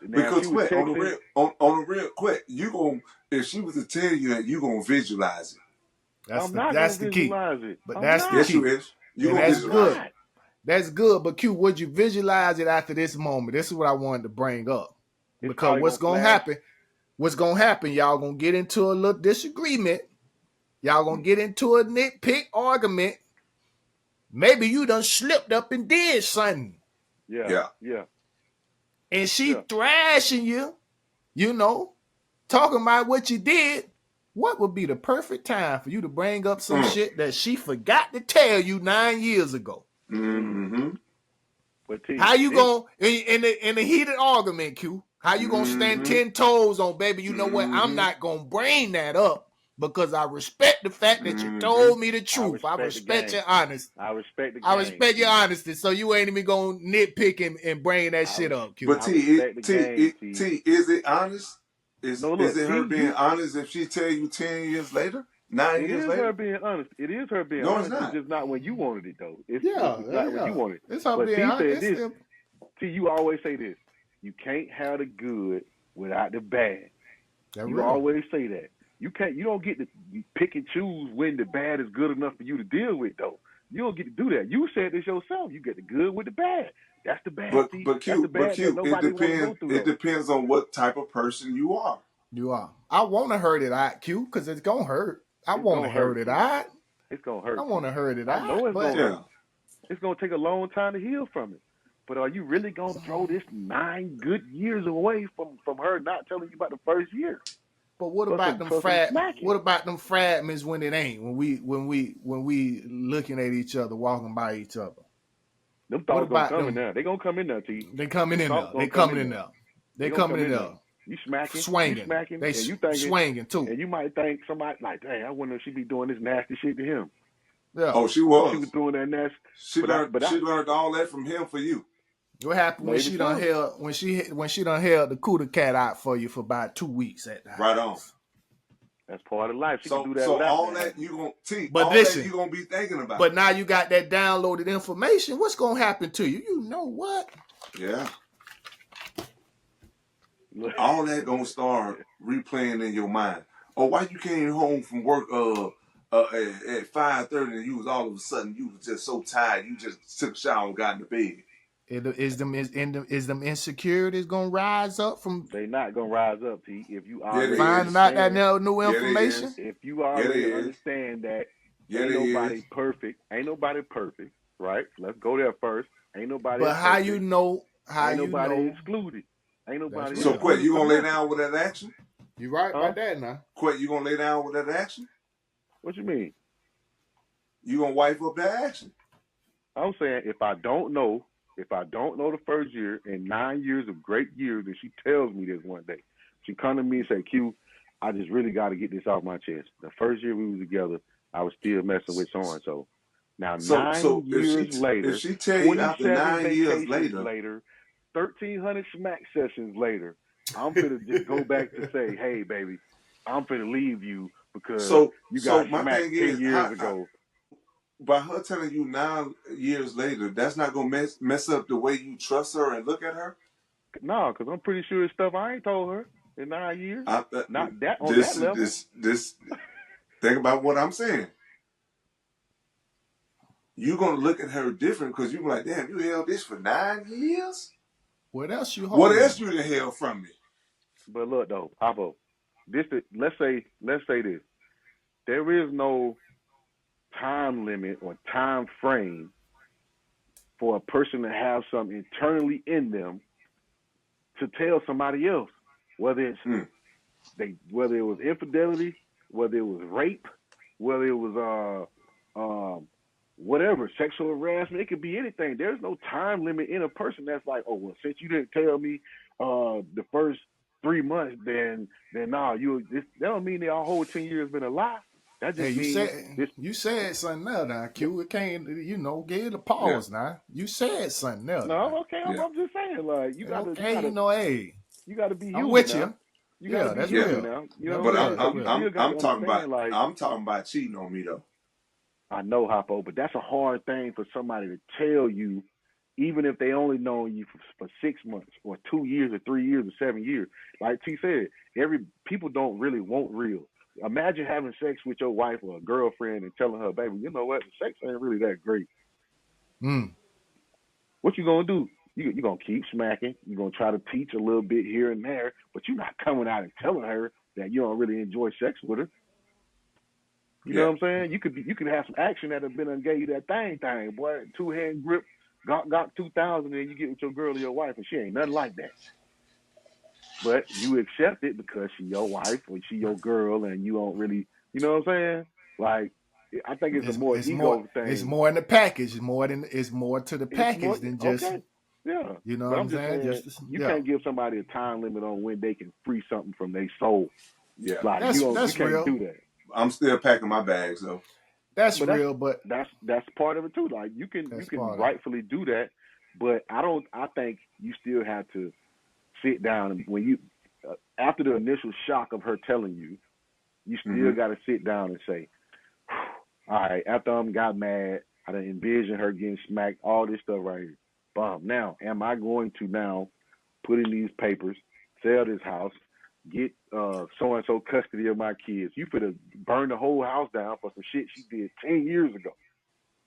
B: Now, if she
C: Because
B: was
C: quit on the
B: texting,
C: real on the real quit. You gon' if she was to tell you that you gonna visualize it.
B: I'm not
A: That's
B: gonna
A: the key.
B: visualize it.
A: But
B: I'm
A: that's the
B: not.
C: Yes, you
A: key.
C: is. You
A: And
C: gonna
A: that's
B: I'm
C: visualize
A: good.
C: it.
B: not.
A: That's good. But Q, would you visualize it after this moment? This is what I wanted to bring up.
B: It's
A: Because
B: probably
A: what's
B: gonna
A: gonna
B: flash.
A: happen? What's gonna happen? Y'all gonna get into a little disagreement. Y'all gonna get into a nitpick argument. Maybe you done slipped up and did something.
B: Yeah,
C: Yeah.
B: yeah,
A: And she
B: yeah.
A: thrashing you, you know, talking about what you did. What would be the perfect time for you to bring up some
C: Mm.
A: shit that she forgot to tell you 9 years ago?
C: Mm-hmm.
B: But
A: How you
B: this,
A: gonna in a heated argument, Q? How you gonna stand
C: Mm-hmm.
A: 10 toes on, baby? You know what? I'm
C: Mm-hmm.
A: not gonna bring that up because I respect the fact that you
C: Mm-hmm.
A: told me the
B: I
A: truth. I
B: respect the
A: respect
B: game.
A: your honesty.
B: I respect the
A: I
B: game,
A: respect your
B: T.
A: honesty. So you ain't even gonna nitpick and bring that
B: I
A: shit
B: res-
A: up, Q.
C: But
B: I respect the game, T.
C: Is it honest?
B: No,
C: Is
B: look,
C: it her
B: T.
C: being honest if she tell you 10 years later, 9 years
B: It is her
C: later?
B: being honest. It is her being
C: No, it's
B: honest. It's
C: not.
B: just not when you wanted it though.
A: Yeah,
B: It's not when you
A: yeah.
B: wanted it.
A: It's her
B: But
A: being
B: T
A: honest.
B: said
A: It's
B: this.
A: simple.
B: T, you always say this. You can't have the good without the bad.
A: That
B: You
A: real.
B: always say that. You can't. You don't get to pick and choose when the bad is good enough for you to deal with though. You don't get to do that. You said this yourself. You get the good with the bad. That's the bad,
C: But
B: T.
C: but
B: That's the
C: Q, but
B: bad that
C: Q, it
B: nobody want to go
C: depends.
B: through
C: It
B: though.
C: depends on what type of person you are.
A: You are. I want to hurt it out, Q, because it's gonna hurt. I
B: It's
A: want to
B: gonna
A: hurt
B: hurt,
A: it
B: T.
A: out.
B: It's gonna
A: I
B: hurt,
A: want
B: T.
A: to hurt it
B: I
A: out,
B: know it's
A: but
B: gonna hurt.
C: Yeah.
B: It's gonna take a long time to heal from it. But are you really gonna throw this 9 good years away from her not telling you about the first year?
A: But what
B: For
A: about
B: some
A: them
B: for some
A: what
B: smacking.
A: about them fragments when it ain't? When we looking at each other, walking by each other.
B: Them
A: What
B: thoughts gonna
A: about
B: come in
A: them?
B: there. They gonna come in there, T.
A: They coming
B: Them
A: in
B: thoughts
A: there. They
B: gonna come
A: coming
B: in
A: in
B: there.
A: there.
B: They
A: They
B: gonna
A: coming
B: come
A: in
B: in
A: there.
B: there. You
A: Swinging.
B: smacking,
A: They
B: and you thinking,
A: swinging too.
B: and you might think somebody like, dang, I wonder if she be doing this nasty shit to him.
A: Yeah.
C: Oh, she
B: She was
C: was.
B: doing that nasty.
C: She
B: But I,
C: learned.
B: but I,
C: She learned all that from him for you.
A: What happened when
B: maybe
A: she done
B: so.
A: held when she done held the cooter cat out for you for about 2 weeks at the
C: Right on.
A: house?
B: That's part of life. She can
C: So
B: do that without
C: all
B: that
C: that
B: happening.
C: you gonna
A: But
C: all that
A: listen,
C: you gonna be thinking about.
A: but now you got that downloaded information. What's gonna happen to you? You know what?
C: Yeah. All that gonna start replaying in your mind. Oh, why you came home from work at 5:30 and you was all of a sudden you was just so tired you just took a shower and got in the bed.
A: Is them insecurities gonna rise up from
B: They not gonna rise up, T. If you
C: Yeah, they
B: already
A: finding
C: is.
A: out that
B: understand,
A: new
C: Yeah, they
A: information?
C: is.
B: if you
C: Yeah, they
B: already
C: is.
B: understand that
C: Yeah,
B: ain't
C: they
B: nobody
C: is.
B: perfect, right? Let's go there first. Ain't nobody
A: But how you
B: perfect.
A: know? How
B: Ain't
A: you
B: nobody
A: know?
B: excluded. Ain't
A: That's
B: nobody
C: So
A: real.
C: Quet,
B: excluded
C: you
B: for
C: gonna lay
B: nothing.
C: down with that action?
A: You right
B: Huh?
A: about that now?
C: Quet, you gonna lay down with that action?
B: What you mean?
C: You gonna wipe up that action?
B: I'm saying if I don't know the first year and 9 years of great years, and she tells me this one day, she come to me and say, Q, I just really got to get this off my chest. The first year we was together, I was still messing with so and so. Now
C: So
B: nine
C: if
B: years
C: if
B: later,
C: she tell you after
B: 27
C: 9 years
B: vacations
C: later,
B: later, 1,300 smack sessions later, I'm finna just go back to say, hey baby, I'm finna leave you because you got
C: so my
B: smacked
C: thing
B: 10
C: is
B: years
C: how
B: ago.
C: by her telling you 9 years later, that's not gonna mess up the way you trust her and look at her.
B: No, because I'm pretty sure it's stuff I ain't told her in 9 years.
C: I,
B: Not that on
C: this
B: that level.
C: this think about what I'm saying. You're gonna look at her different because you're like, damn, you held this for 9 years.
A: What else you
C: What else
A: holding?
C: you done held from me?
B: But look though, Papa, let's say this. There is no time limit or time frame for a person to have something internally in them to tell somebody else, whether it's
C: Mm.
B: whether it was infidelity, whether it was rape, whether it was whatever, sexual harassment. It could be anything. There's no time limit in a person that's like, oh well, since you didn't tell me the first 3 months, then nah, that don't mean that our whole 10 years been a lie. That
A: Hey,
B: just means this.
A: you said something there now, Q. It can't give it a
C: Yeah,
A: pause now. You said something there now.
B: No, okay, I'm,
C: yeah,
B: I'm just saying, like
A: Okay, hey,
B: you gotta be
A: I'm
B: human
A: with
B: now.
A: you.
B: You gotta
A: Yeah,
B: be
A: that's
C: yeah.
B: human
A: real.
B: now. You know
A: That's
B: what
C: But
B: I'm
C: I'm
B: saying?
A: real. That's
B: So
C: I'm
B: you
A: real.
C: I'm
B: still got
C: I'm
B: to
C: talking about
B: understand, like,
C: I'm talking about cheating on me though.
B: I know, Hoppo, but that's a hard thing for somebody to tell you, even if they only known you for 6 months or 2 years or 3 years or 7 years. Like T said, every people don't really want real. Imagine having sex with your wife or a girlfriend and telling her, baby, you know what, the sex ain't really that great.
A: Mm.
B: What you gonna do? You gonna keep smacking. You gonna try to teach a little bit here and there, but you're not coming out and telling her that you don't really enjoy sex with her. You know
C: Yeah.
B: what I'm saying? You could have some action that have been and gave you that thing, boy, 2 hand grip, got 2,000, and you get with your girl or your wife, and she ain't nothing like that. But you accept it because she your wife or she your girl, and you don't really, you know what I'm saying? Like, I think it's a more ego
A: It's
B: thing.
A: more in the package. It's more to the
B: It's more
A: package than just
B: okay, yeah.
A: you know
B: But
A: what I'm
B: I'm just
A: saying.
B: saying
A: Just
B: you
A: yeah.
B: can't give somebody a time limit on when they can free something from their soul.
C: Yeah.
B: Like you
A: That's
B: can't
A: real.
B: do that.
C: I'm still packing my bags though.
A: That's
B: But that's
A: real. But
B: that's that's part of it too. Like you
A: that's
B: can
A: part of it.
B: rightfully do that, but I don't. I think you still have to sit down and when you after the initial shock of her telling you, you still
C: Mm-hmm.
B: got to sit down and say, all right. After I got mad, I done envision her getting smacked. All this stuff right here. Bomb. Now, am I going to now put in these papers, sell this house, get so and so custody of my kids? You could have burned the whole house down for some shit she did 10 years ago.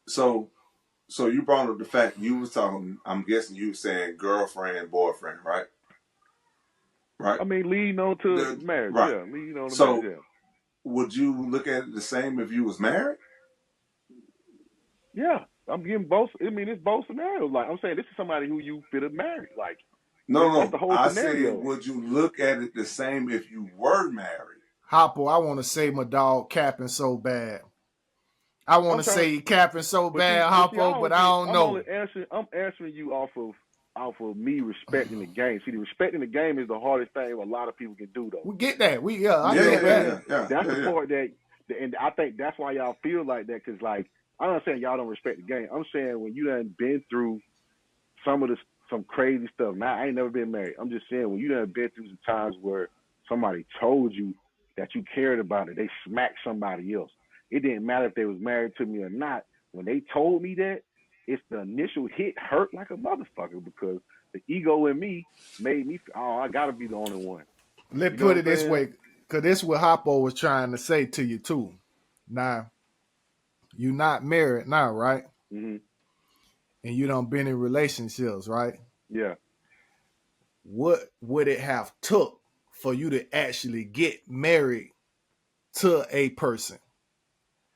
C: So so you brought up the fact you was talking. I'm guessing you were saying girlfriend, boyfriend, right? Right.
B: I mean, leading on to
C: The
B: marriage,
C: right.
B: yeah. Leading on to marriage,
C: So
B: yeah.
C: would you look at it the same if you was married?
B: Yeah. I'm getting both. I mean, it's both scenarios. Like I'm saying, this is somebody who you fit have married. Like that's the
C: No.
B: whole
C: I said,
B: scenario.
C: would you look at it the same if you were married?
A: Hoppo, I want to say my dog capping so bad. I want
B: I'm
A: to
B: trying,
A: say he capping so
B: but see,
A: bad,
B: I
A: Hoppo,
B: don't
A: but I
B: get.
A: don't know.
B: I'm answering you off of me respecting the game. See, the respecting the game is the hardest thing a lot of people can do, though.
A: We get that. I
B: You know
A: get
B: what I'm
A: that.
B: saying? That's the part that, and I think that's why y'all feel like that. Cause like, I'm not saying y'all don't respect the game. I'm saying when you done been through some crazy stuff. Now I ain't never been married. I'm just saying when you done been through some times where somebody told you that you cared about it, they smacked somebody else. It didn't matter if they was married to me or not. When they told me that, it's the initial hit hurt like a motherfucker because the ego in me made me, oh, I gotta be the only one.
A: Let's
B: You know
A: put
B: what
A: it
B: I'm
A: this
B: saying?
A: way, because this is what Hoppo was trying to say to you too. Now, you not married now, right?
B: Mm-hmm.
A: And you don't been in relationships, right?
B: Yeah.
A: What would it have took for you to actually get married to a person?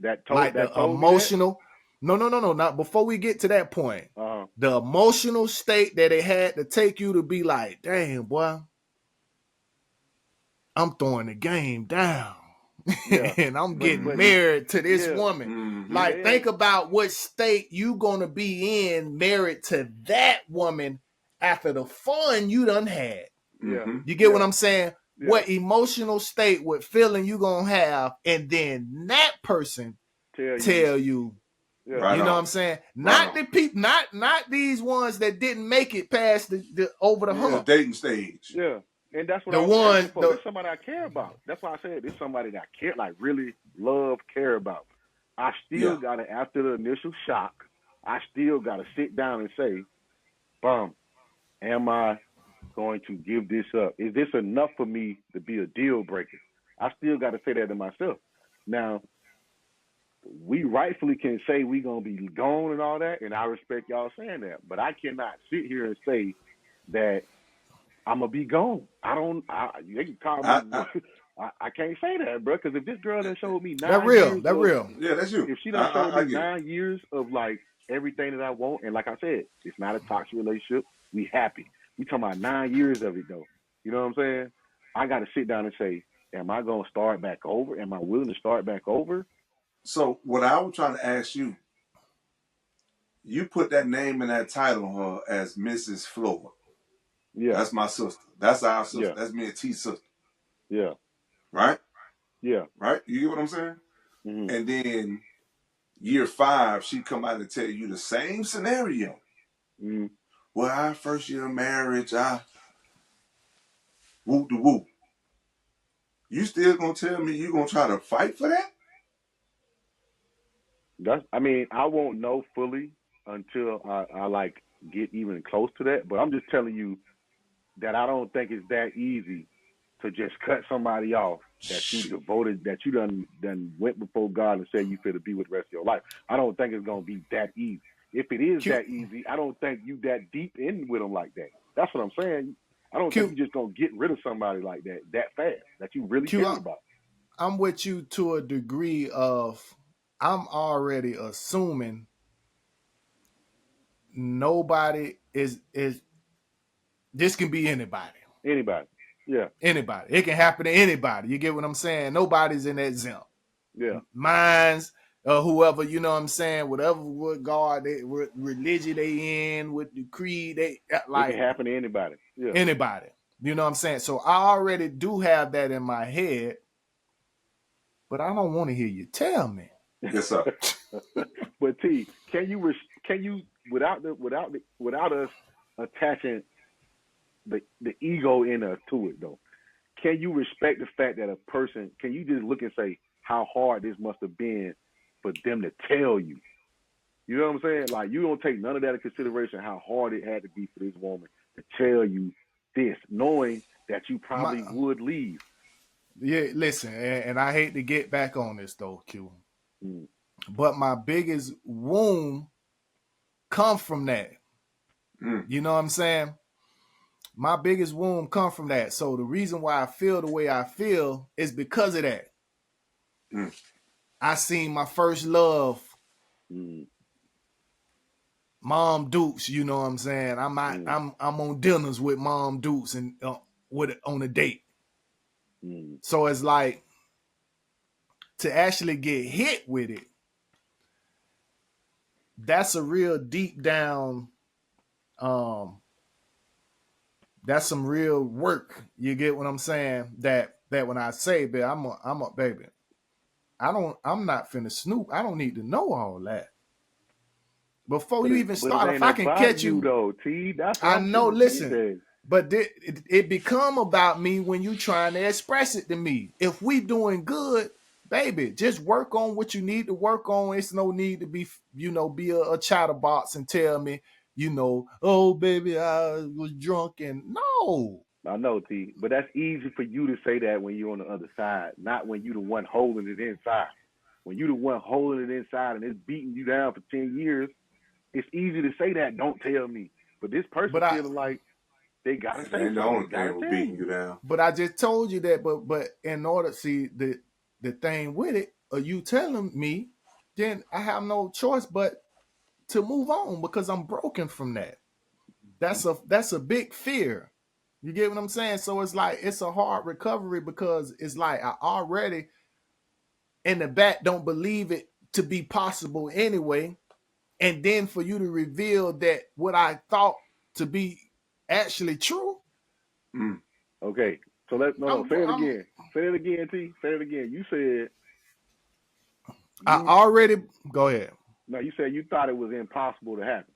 A: Like the
B: That told me that.
A: emotional. No. Not before we get to that point.
B: Uh huh.
A: The emotional state that it had to take you to be like, damn, boy, I'm throwing the game down.
B: Yeah.
A: And I'm getting
B: But
A: married to this
B: yeah,
A: woman.
B: yeah,
A: Like, think about what state you gonna be in married to that woman after the fun you done had.
B: yeah,
A: You get what
B: yeah,
A: I'm saying?
B: yeah.
A: What emotional state, what feeling you gonna have, and then that person
B: Tell you,
A: tell you,
B: yeah,
C: Right
A: you know what
C: on.
A: I'm saying?
C: Right
A: Not
C: on.
A: the people, not these ones that didn't make it past the over the
C: The
B: yeah,
A: hump.
C: dating stage.
B: yeah. And that's what
A: The
B: I was asking
A: ones,
B: for. This is somebody I care about. That's why I said this is somebody that I care, like really love, care about. I still
C: Yeah.
B: gotta, after the initial shock, I still gotta sit down and say, "Bum, am I going to give this up? Is this enough for me to be a deal breaker?" I still got to say that to myself. Now, we rightfully can say we gonna be gone and all that, and I respect y'all saying that. But I cannot sit here and say that I'm gonna be gone. I don't. They can call me.
C: I, I,
B: I can't say that, bro. Because if this girl done showed me
A: that
B: 9 years
A: real, that
B: of,
A: real.
C: yeah, that's you.
B: if she done showed
C: I
B: me
C: get it.
B: 9 years of like everything that I want, and like I said, it's not a toxic relationship. We happy. We talking about 9 years of it though. You know what I'm saying? I got to sit down and say, am I gonna start back over? Am I willing to start back over?
C: So what I was trying to ask you, you put that name and that title on her as Mrs. Floyd.
B: Yeah,
C: That's my sister. That's our sister.
B: yeah,
C: That's me and T's sister.
B: yeah,
C: Right?
B: yeah.
C: Right? You get what I'm saying?
B: Mm-hmm.
C: And then year 5, she come out and tell you the same scenario.
B: Mm-hmm.
C: Well, our first year of marriage, I whoop de whoop. You still gonna tell me you gonna try to fight for that?
B: That's. I mean, I won't know fully until I like get even close to that. But I'm just telling you that I don't think it's that easy to just cut somebody off that you
C: Shoot.
B: devoted, that you done went before God and said you fit to be with the rest of your life. I don't think it's gonna be that easy. If it is
A: Q,
B: that easy, I don't think you that deep in with them like that. That's what I'm saying. I don't think you
A: Q,
B: just gonna get rid of somebody like that fast that you really
A: Q.
B: cared about.
A: I'm with you to a degree of I'm already assuming nobody is this can be anybody.
B: Anybody? Yeah,
A: Anybody. It can happen to anybody. You get what I'm saying? Nobody's in that zone.
B: yeah.
A: Minds, whoever, you know what I'm saying, whatever what God they what religion they in, with the creed, they
B: It can
A: like
B: happen to anybody. Yeah.
A: anybody. You know what I'm saying? So I already do have that in my head, but I don't want to hear you tell me.
C: Yes, sir.
B: But T, can you without us attaching the ego in us to it though? Can you respect the fact that a person, can you just look and say how hard this must have been for them to tell you? You know what I'm saying? Like you don't take none of that into consideration how hard it had to be for this woman to tell you this, knowing that you
A: My
B: probably would leave.
A: Yeah, listen, and I hate to get back on this though, Q.
B: Mm.
A: But my biggest wound come from that.
C: Mm.
A: You know what I'm saying? My biggest wound come from that. So the reason why I feel the way I feel is because of that.
C: Mm.
A: I seen my first love
B: Mm.
A: Mom Dukes, you know what I'm saying? I'm on dinners with Mom Dukes and on a date. So it's like to actually get hit with it. That's a real deep down. That's some real work. You get what I'm saying? That when I say, baby, I'm a baby. I'm not finna snoop. I don't need to know all that. Before you even start, if I can catch you,
B: though, T. That's what
A: I know. Listen, but it become about me when you trying to express it to me. If we doing good, baby, just work on what you need to work on. It's no need to be, be a chatterbox and tell me, oh baby, I was drunk and no.
B: I know, T, but that's easy for you to say that when you're on the other side, not when you the one holding it inside. When you the one holding it inside and it's beating you down for 10 years, it's easy to say that. Don't tell me. But this person feeling like they gotta say something.
C: The only thing will beating you down.
A: But I just told you that. But in order to see the thing with it, or you telling me, then I have no choice but to move on because I'm broken from that. That's a big fear. You get what I'm saying? So it's like it's a hard recovery because it's like I already in the back don't believe it to be possible anyway. And then for you to reveal that what I thought to be actually true.
B: Okay. So say it again. Say it again, T. Say it again. You said
A: I already go ahead.
B: No, you said you thought it was impossible to happen.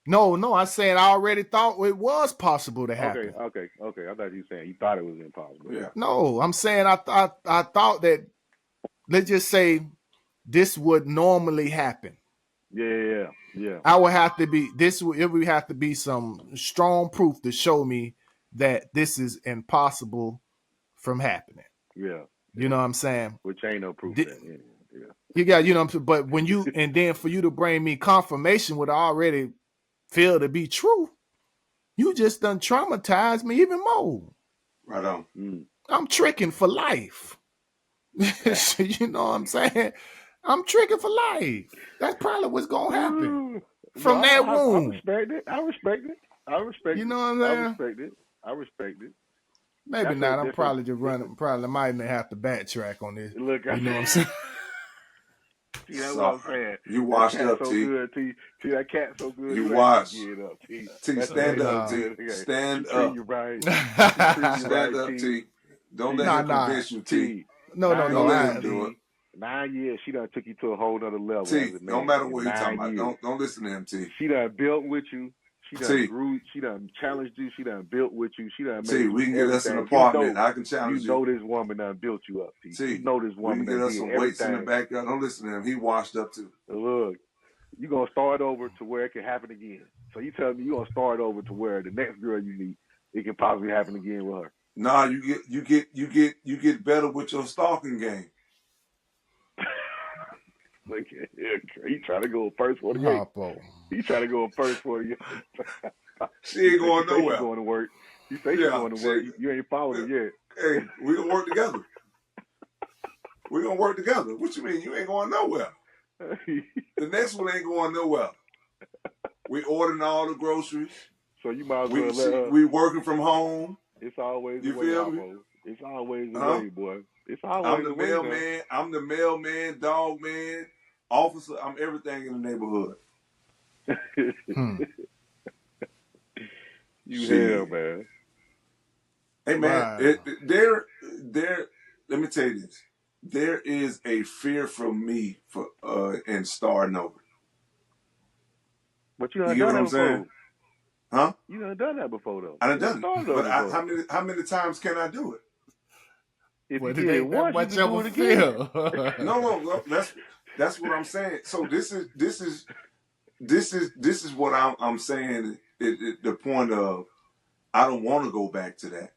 A: No, I said I already thought it was possible to happen.
B: Okay. I thought you were saying you thought it was impossible.
C: Yeah.
A: No, I'm saying I thought that, let's just say this would normally happen.
B: Yeah.
A: I would have to be it would have to be some strong proof to show me that this is impossible from happening.
B: Yeah.
A: You know what I'm saying?
B: Which ain't no proof.
A: You got, but when you and then for you to bring me confirmation would already feel to be true, you just done traumatized me even more.
C: Right on.
A: I'm tricking for life. You know what I'm saying? I'm tricking for life. That's probably what's gonna happen from that womb.
B: I respect it.
A: You know what I'm saying?
B: I respect it.
A: Maybe that's not. I'm probably just running. Probably might have to backtrack on this.
B: Look,
A: you know what I'm saying?
B: See, that's what I'm saying.
C: You washed up,
B: so
C: T.
B: Good, T. See, that cat so good.
C: You washed.
B: T,
C: stand up, T. Stand up.
B: You right.
C: Stand up, T. Don't let him convince you, T.
A: No.
C: Don't let him do it.
B: 9 years, she done took you to a whole nother level.
C: T, no matter what he's talking about, don't listen to him, T.
B: She done built with you. She done grew. She done challenged you. She done built with you. She done made
C: T, we can get us an apartment. I can challenge you.
B: You know this woman done built you up, T.
C: T,
B: you know this woman.
C: We can get us some weights in the backyard. Don't listen to him. He washed up too.
B: Look, you gonna start over to where it can happen again. So you tell me you gonna start over to where the next girl you meet, it can possibly happen again with her.
C: Nah, you get better with your stalking game.
B: Look, he trying to go first for the He trying to go first for you.
C: She ain't going nowhere.
B: She's going to work. You say she's going to work. You ain't following her yet.
C: Hey, we gonna work together. We gonna work together. What you mean? You ain't going nowhere. The next one ain't going nowhere. We ordering all the groceries.
B: So you might as well let her.
C: We working from home.
B: It's always
C: you
B: the way,
C: feel me?
B: It's always the way, boy. It's always
C: I'm the mailman. I'm the mailman, dog man, officer. I'm everything in the neighborhood.
B: You hell, man.
C: Hey, man, there. Let me tell you this. There is a fear from me for in starting over.
B: But you get what I'm saying?
C: Huh?
B: You done that before, though.
C: I done it. But how many times can I do it?
B: If you did it once, you can do it again.
C: No. That's what I'm saying. So this is what I'm saying. The point of I don't want to go back to that.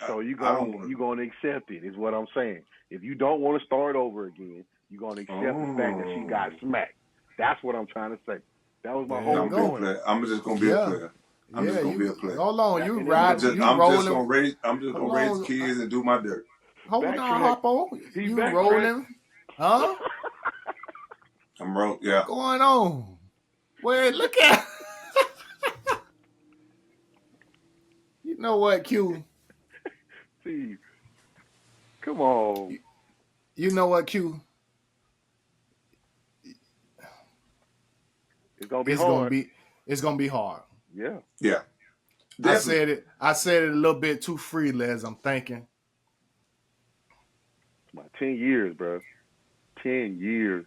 C: So you gonna accept it? Is what I'm saying. If you don't want to start over again, you're gonna accept the fact that she got smacked. That's what I'm trying to say. That was my whole goal. I'm just gonna be a player. I'm just gonna be a player.
A: Hold on, I'm just gonna
C: raise kids and do my dirt.
A: Hold on, Harpo. You rolling? Huh?
C: I'm rolling. Yeah.
A: What's going on? Well, look at. You know what, Q?
B: See, come on.
A: You know what, Q?
B: It's gonna be
A: It's gonna
B: hard.
A: be. It's gonna be hard.
B: Yeah.
C: Yeah. Definitely.
A: I said it a little bit too freely as I'm thinking.
B: It's about 10 years, bro. 10 years.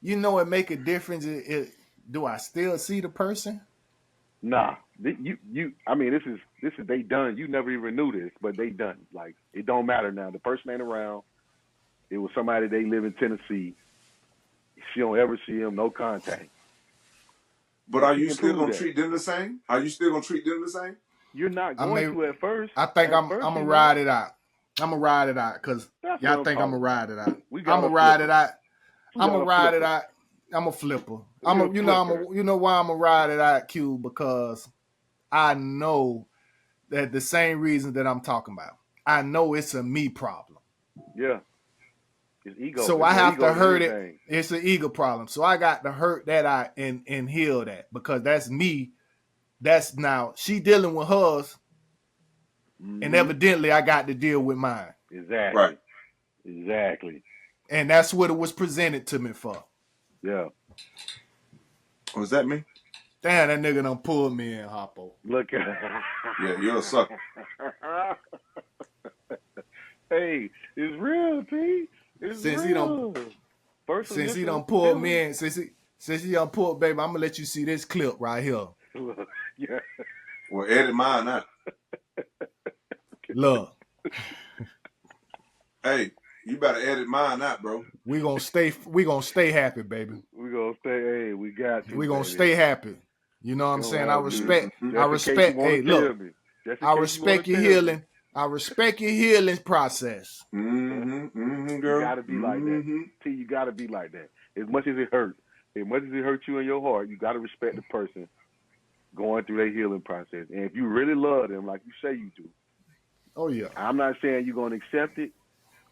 A: You know it make a difference. Do I still see the person?
B: Nah. I mean, this is they done. You never even knew this, but they done. Like, it don't matter now. The person ain't around. It was somebody they live in Tennessee. She don't ever see him, no contact.
C: But are you still gonna treat them the same? Are you still gonna treat them the same?
B: You're not going to at first.
A: I think I'm gonna ride it out. I'm gonna ride it out because y'all think I'm gonna ride it out. I'm gonna ride it out. I'm gonna ride it out. I'm a flipper. You know why I'm gonna ride it out, Q? Because I know that the same reason that I'm talking about. I know it's a me problem.
B: Yeah. It's ego.
A: So I have to hurt it. It's an ego problem. So I got to hurt that out and heal that because that's me. That's now she dealing with hers, and evidently I got to deal with mine.
B: Exactly.
C: Right.
B: Exactly.
A: And that's what it was presented to me for.
B: Yeah.
C: Was that me?
A: Damn, that nigga done pulled me in, Hoppo.
B: Look at
C: Yeah, you're a sucker.
B: Hey, it's real, T. It's real.
A: Since he done pulled me in, since he done pulled, baby, I'm gonna let you see this clip right here.
B: Yeah.
C: Well, edit mine out.
A: Look.
C: Hey, you better edit mine out, bro.
A: We gonna stay happy, baby.
B: We gonna stay. Hey, we got to.
A: We gonna stay happy. You know what I'm saying? I respect. Hey, look. I respect your healing. I respect your healing process.
C: Girl.
B: You gotta be like that. T, you gotta be like that. As much as it hurts, you in your heart, you gotta respect the person going through their healing process. And if you really love them, like you say you do.
A: Oh yeah.
B: I'm not saying you're gonna accept it,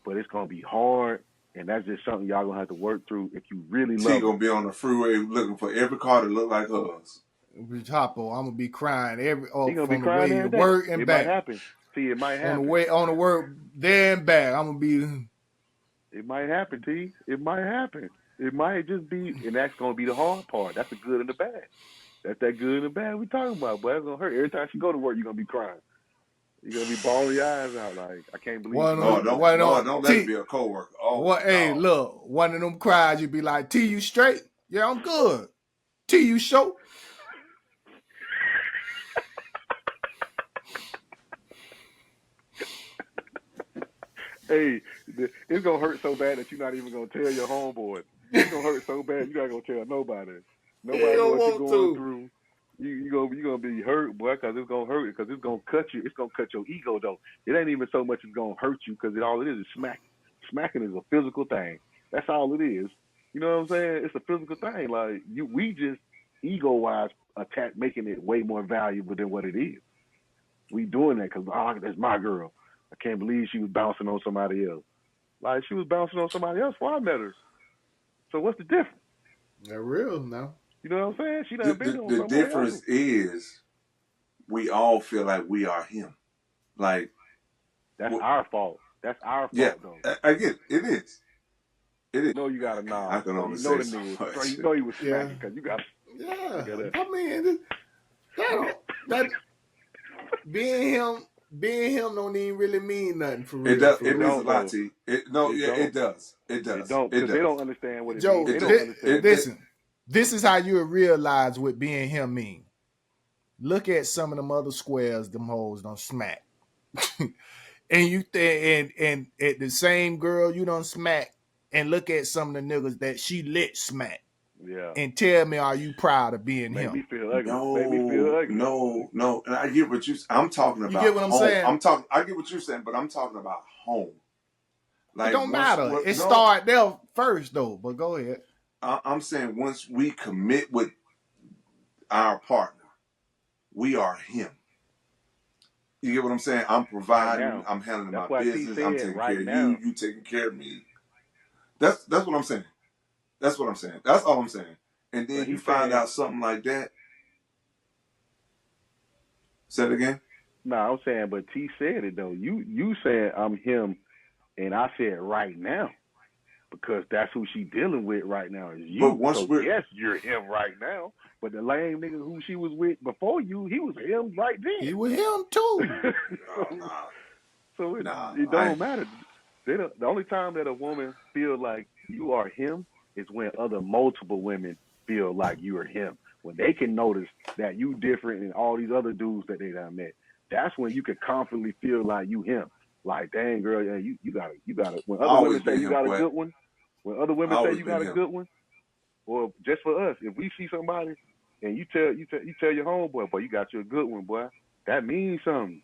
B: but it's gonna be hard, and that's just something y'all gonna have to work through if you really love.
C: T gonna be on the freeway looking for every car that look like hers.
A: Hoppo, I'm gonna be crying
B: He gonna
A: from
B: be crying
A: the way
B: every
A: to
B: day.
A: work and
B: it
A: back.
B: Might happen. See, it might happen.
A: On the work there and back. I'm gonna be.
B: It might happen, T. It might happen. It might just be, and that's gonna be the hard part. That's the good and the bad. That's that good and the bad we talking about. But it's gonna hurt. Every time she go to work, you're gonna be crying. You're gonna be bawling your eyes out like, I can't believe it.
C: Don't let it be a coworker.
A: Hey, look, one of them cries, you be like, T, you straight? Yeah, I'm good. T, you show?
B: Hey, it's gonna hurt so bad that you're not even gonna tell your homeboy. It's gonna hurt so bad you're not gonna tell nobody. Nobody knows what you're going through. You gonna be hurt, boy, because it's gonna hurt. Because it's gonna cut you. It's gonna cut your ego, though. It ain't even so much it's gonna hurt you, because all it is smacking. Smacking is a physical thing. That's all it is. You know what I'm saying? It's a physical thing. Like we just ego-wise attack, making it way more valuable than what it is. We doing that because that's my girl. I can't believe she was bouncing on somebody else. Like, she was bouncing on somebody else before I met her. So what's the difference?
A: They're real now.
B: You know what I'm saying? She done been on
C: the
B: somebody
C: difference
B: else.
C: is we all feel like we are him. Like,
B: that's our fault. That's our fault, though.
C: I get it. It is. It is.
B: No, you got to nod.
C: I can only say so much.
B: You know he was smacking because you got.
A: Yeah. I mean, that being him don't even really mean nothing for real.
C: It does. It means a lot to you. It does. It does.
B: It don't, because they don't understand what it
A: Joe,
B: means. They don't understand.
A: Listen, this is how you realize what being him mean. Look at some of them other squares them hoes don't smack. And you and at the same girl you done smack, and look at some of the niggas that she let smack.
B: Yeah.
A: And tell me, are you proud of being him?
B: Make me feel ugly.
C: No. And I get what I'm talking about.
A: You get what I'm
C: home.
A: saying?
C: I get what you're saying, but I'm talking about home. Like,
A: it don't matter. It started there first, though. But go ahead.
C: I'm saying once we commit with our partner, we are him. You get what I'm saying? I'm providing.
B: Right,
C: I'm handling
B: my
C: business. I'm taking care of you. You taking care of me. That's what I'm saying. That's what I'm saying. That's all I'm saying. and then you find out something like that. Say it again.
B: No, I'm saying, but T said it though. You said I'm him, and I said right now, because that's who she dealing with right now is you.
C: But once
B: so yes, you're him right now. But the lame nigga who she was with before you, he was him right then.
A: He was him too.
B: So it don't matter. The only time that a woman feel like you are him is when other multiple women feel like you are him. When they can notice that you different than all these other dudes that they done met. That's when you can confidently feel like you him. Like, dang girl, yeah, you got it. When other women say you got a good one, when other women say you got a good one, or just for us, if we see somebody and you tell your homeboy, boy, you got you a good one, boy, that means something.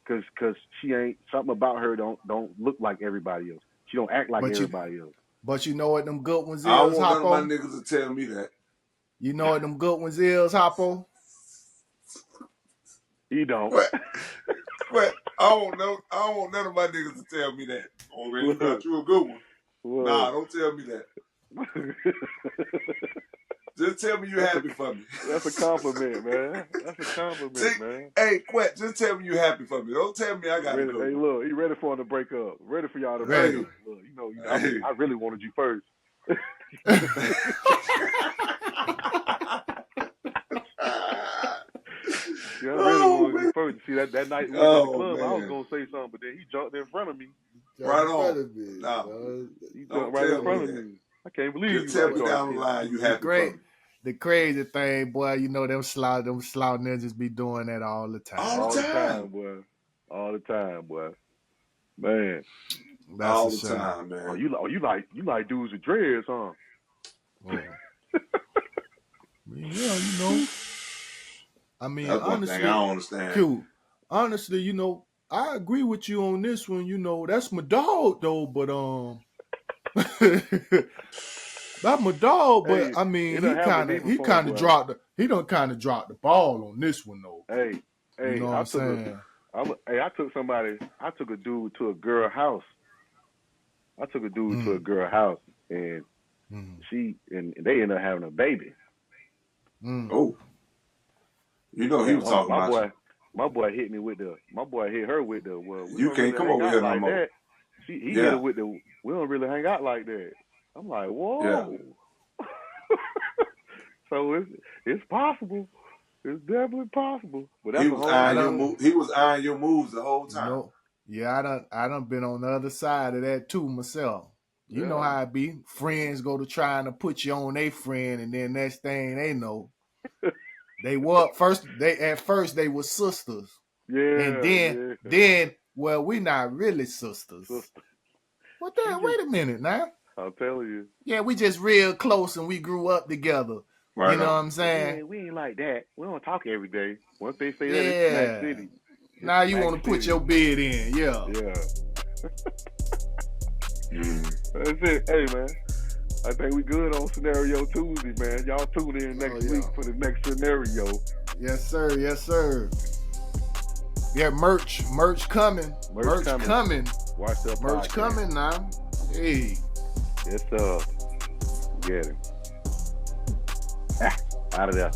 B: Cause she ain't, something about her don't look like everybody else. She don't act like everybody else.
A: But you know what them good ones is,
C: I don't want
A: Hoppo?
C: none of my niggas to tell me that.
A: You know what them good ones is, Hoppo?
B: You don't.
C: But I don't want none of my niggas to tell me that. Oh man, you got you a good one. What? Nah, don't tell me that. Just tell me you're happy for me.
B: That's a compliment, man. That's a compliment, man.
C: Hey, Quet, just tell me you're happy for me. Don't tell me I got a good one.
B: Hey, look, he ready for him to break up. Ready for y'all to break up. Look, I really wanted you first. Yeah, I really wanted you first. See, that night we went to the club, man. I was going to say something, but then he jumped in front of me.
C: Right on.
B: He jumped right in front of me. I can't believe you.
C: Just tell me down the line you happy for me.
A: The crazy thing, boy, you know them slow ninjas be doing that all the time.
C: All the time,
B: boy. All the time, boy. Man.
A: That's
C: all the time, man.
B: Oh, you like dudes with dreads, huh?
A: Yeah, you know. I mean,
C: that's
A: honestly,
C: one thing I don't understand.
A: Q, honestly, you know, I agree with you on this one. You know, that's my dog though, but that's my dog. But
B: hey,
A: I mean, he kind of dropped the ball on this one though.
B: Hey,
A: you know what I'm saying?
B: I took a dude to a girl house. I took a dude to a girl house, and they ended up having a baby.
C: Oh. You know he was talking about you.
B: My boy hit her with the, well,
C: you can't come over here no more.
B: He hit her with the, we don't really hang out like that. I'm like, whoa. Yeah. So it's possible. It's definitely possible. But that's
C: he was eyeing your moves the whole time.
A: You know, yeah, I done been on the other side of that too myself. You know how it be. Friends go to trying to put you on their friend, and then next thing they know, at first they were sisters. Yeah. And then well, we not really sisters. What the hell? Wait a minute now.
B: I'll tell you.
A: Yeah, we just real close and we grew up together. Right, you know what I'm saying?
B: Yeah, we ain't like that. We don't talk every day. Once they say that, it's Smack City.
A: Now you want to put your bid in,
B: yeah. That's it. Hey, man. I think we good on Scenario Tuesday, man. Y'all tune in next week for the next scenario.
A: Yes, sir. Yes, sir. Yeah, merch coming. Merch coming.
B: Watch the
A: merch coming now. Hey.
B: Yes, sir. Get him. Out of there.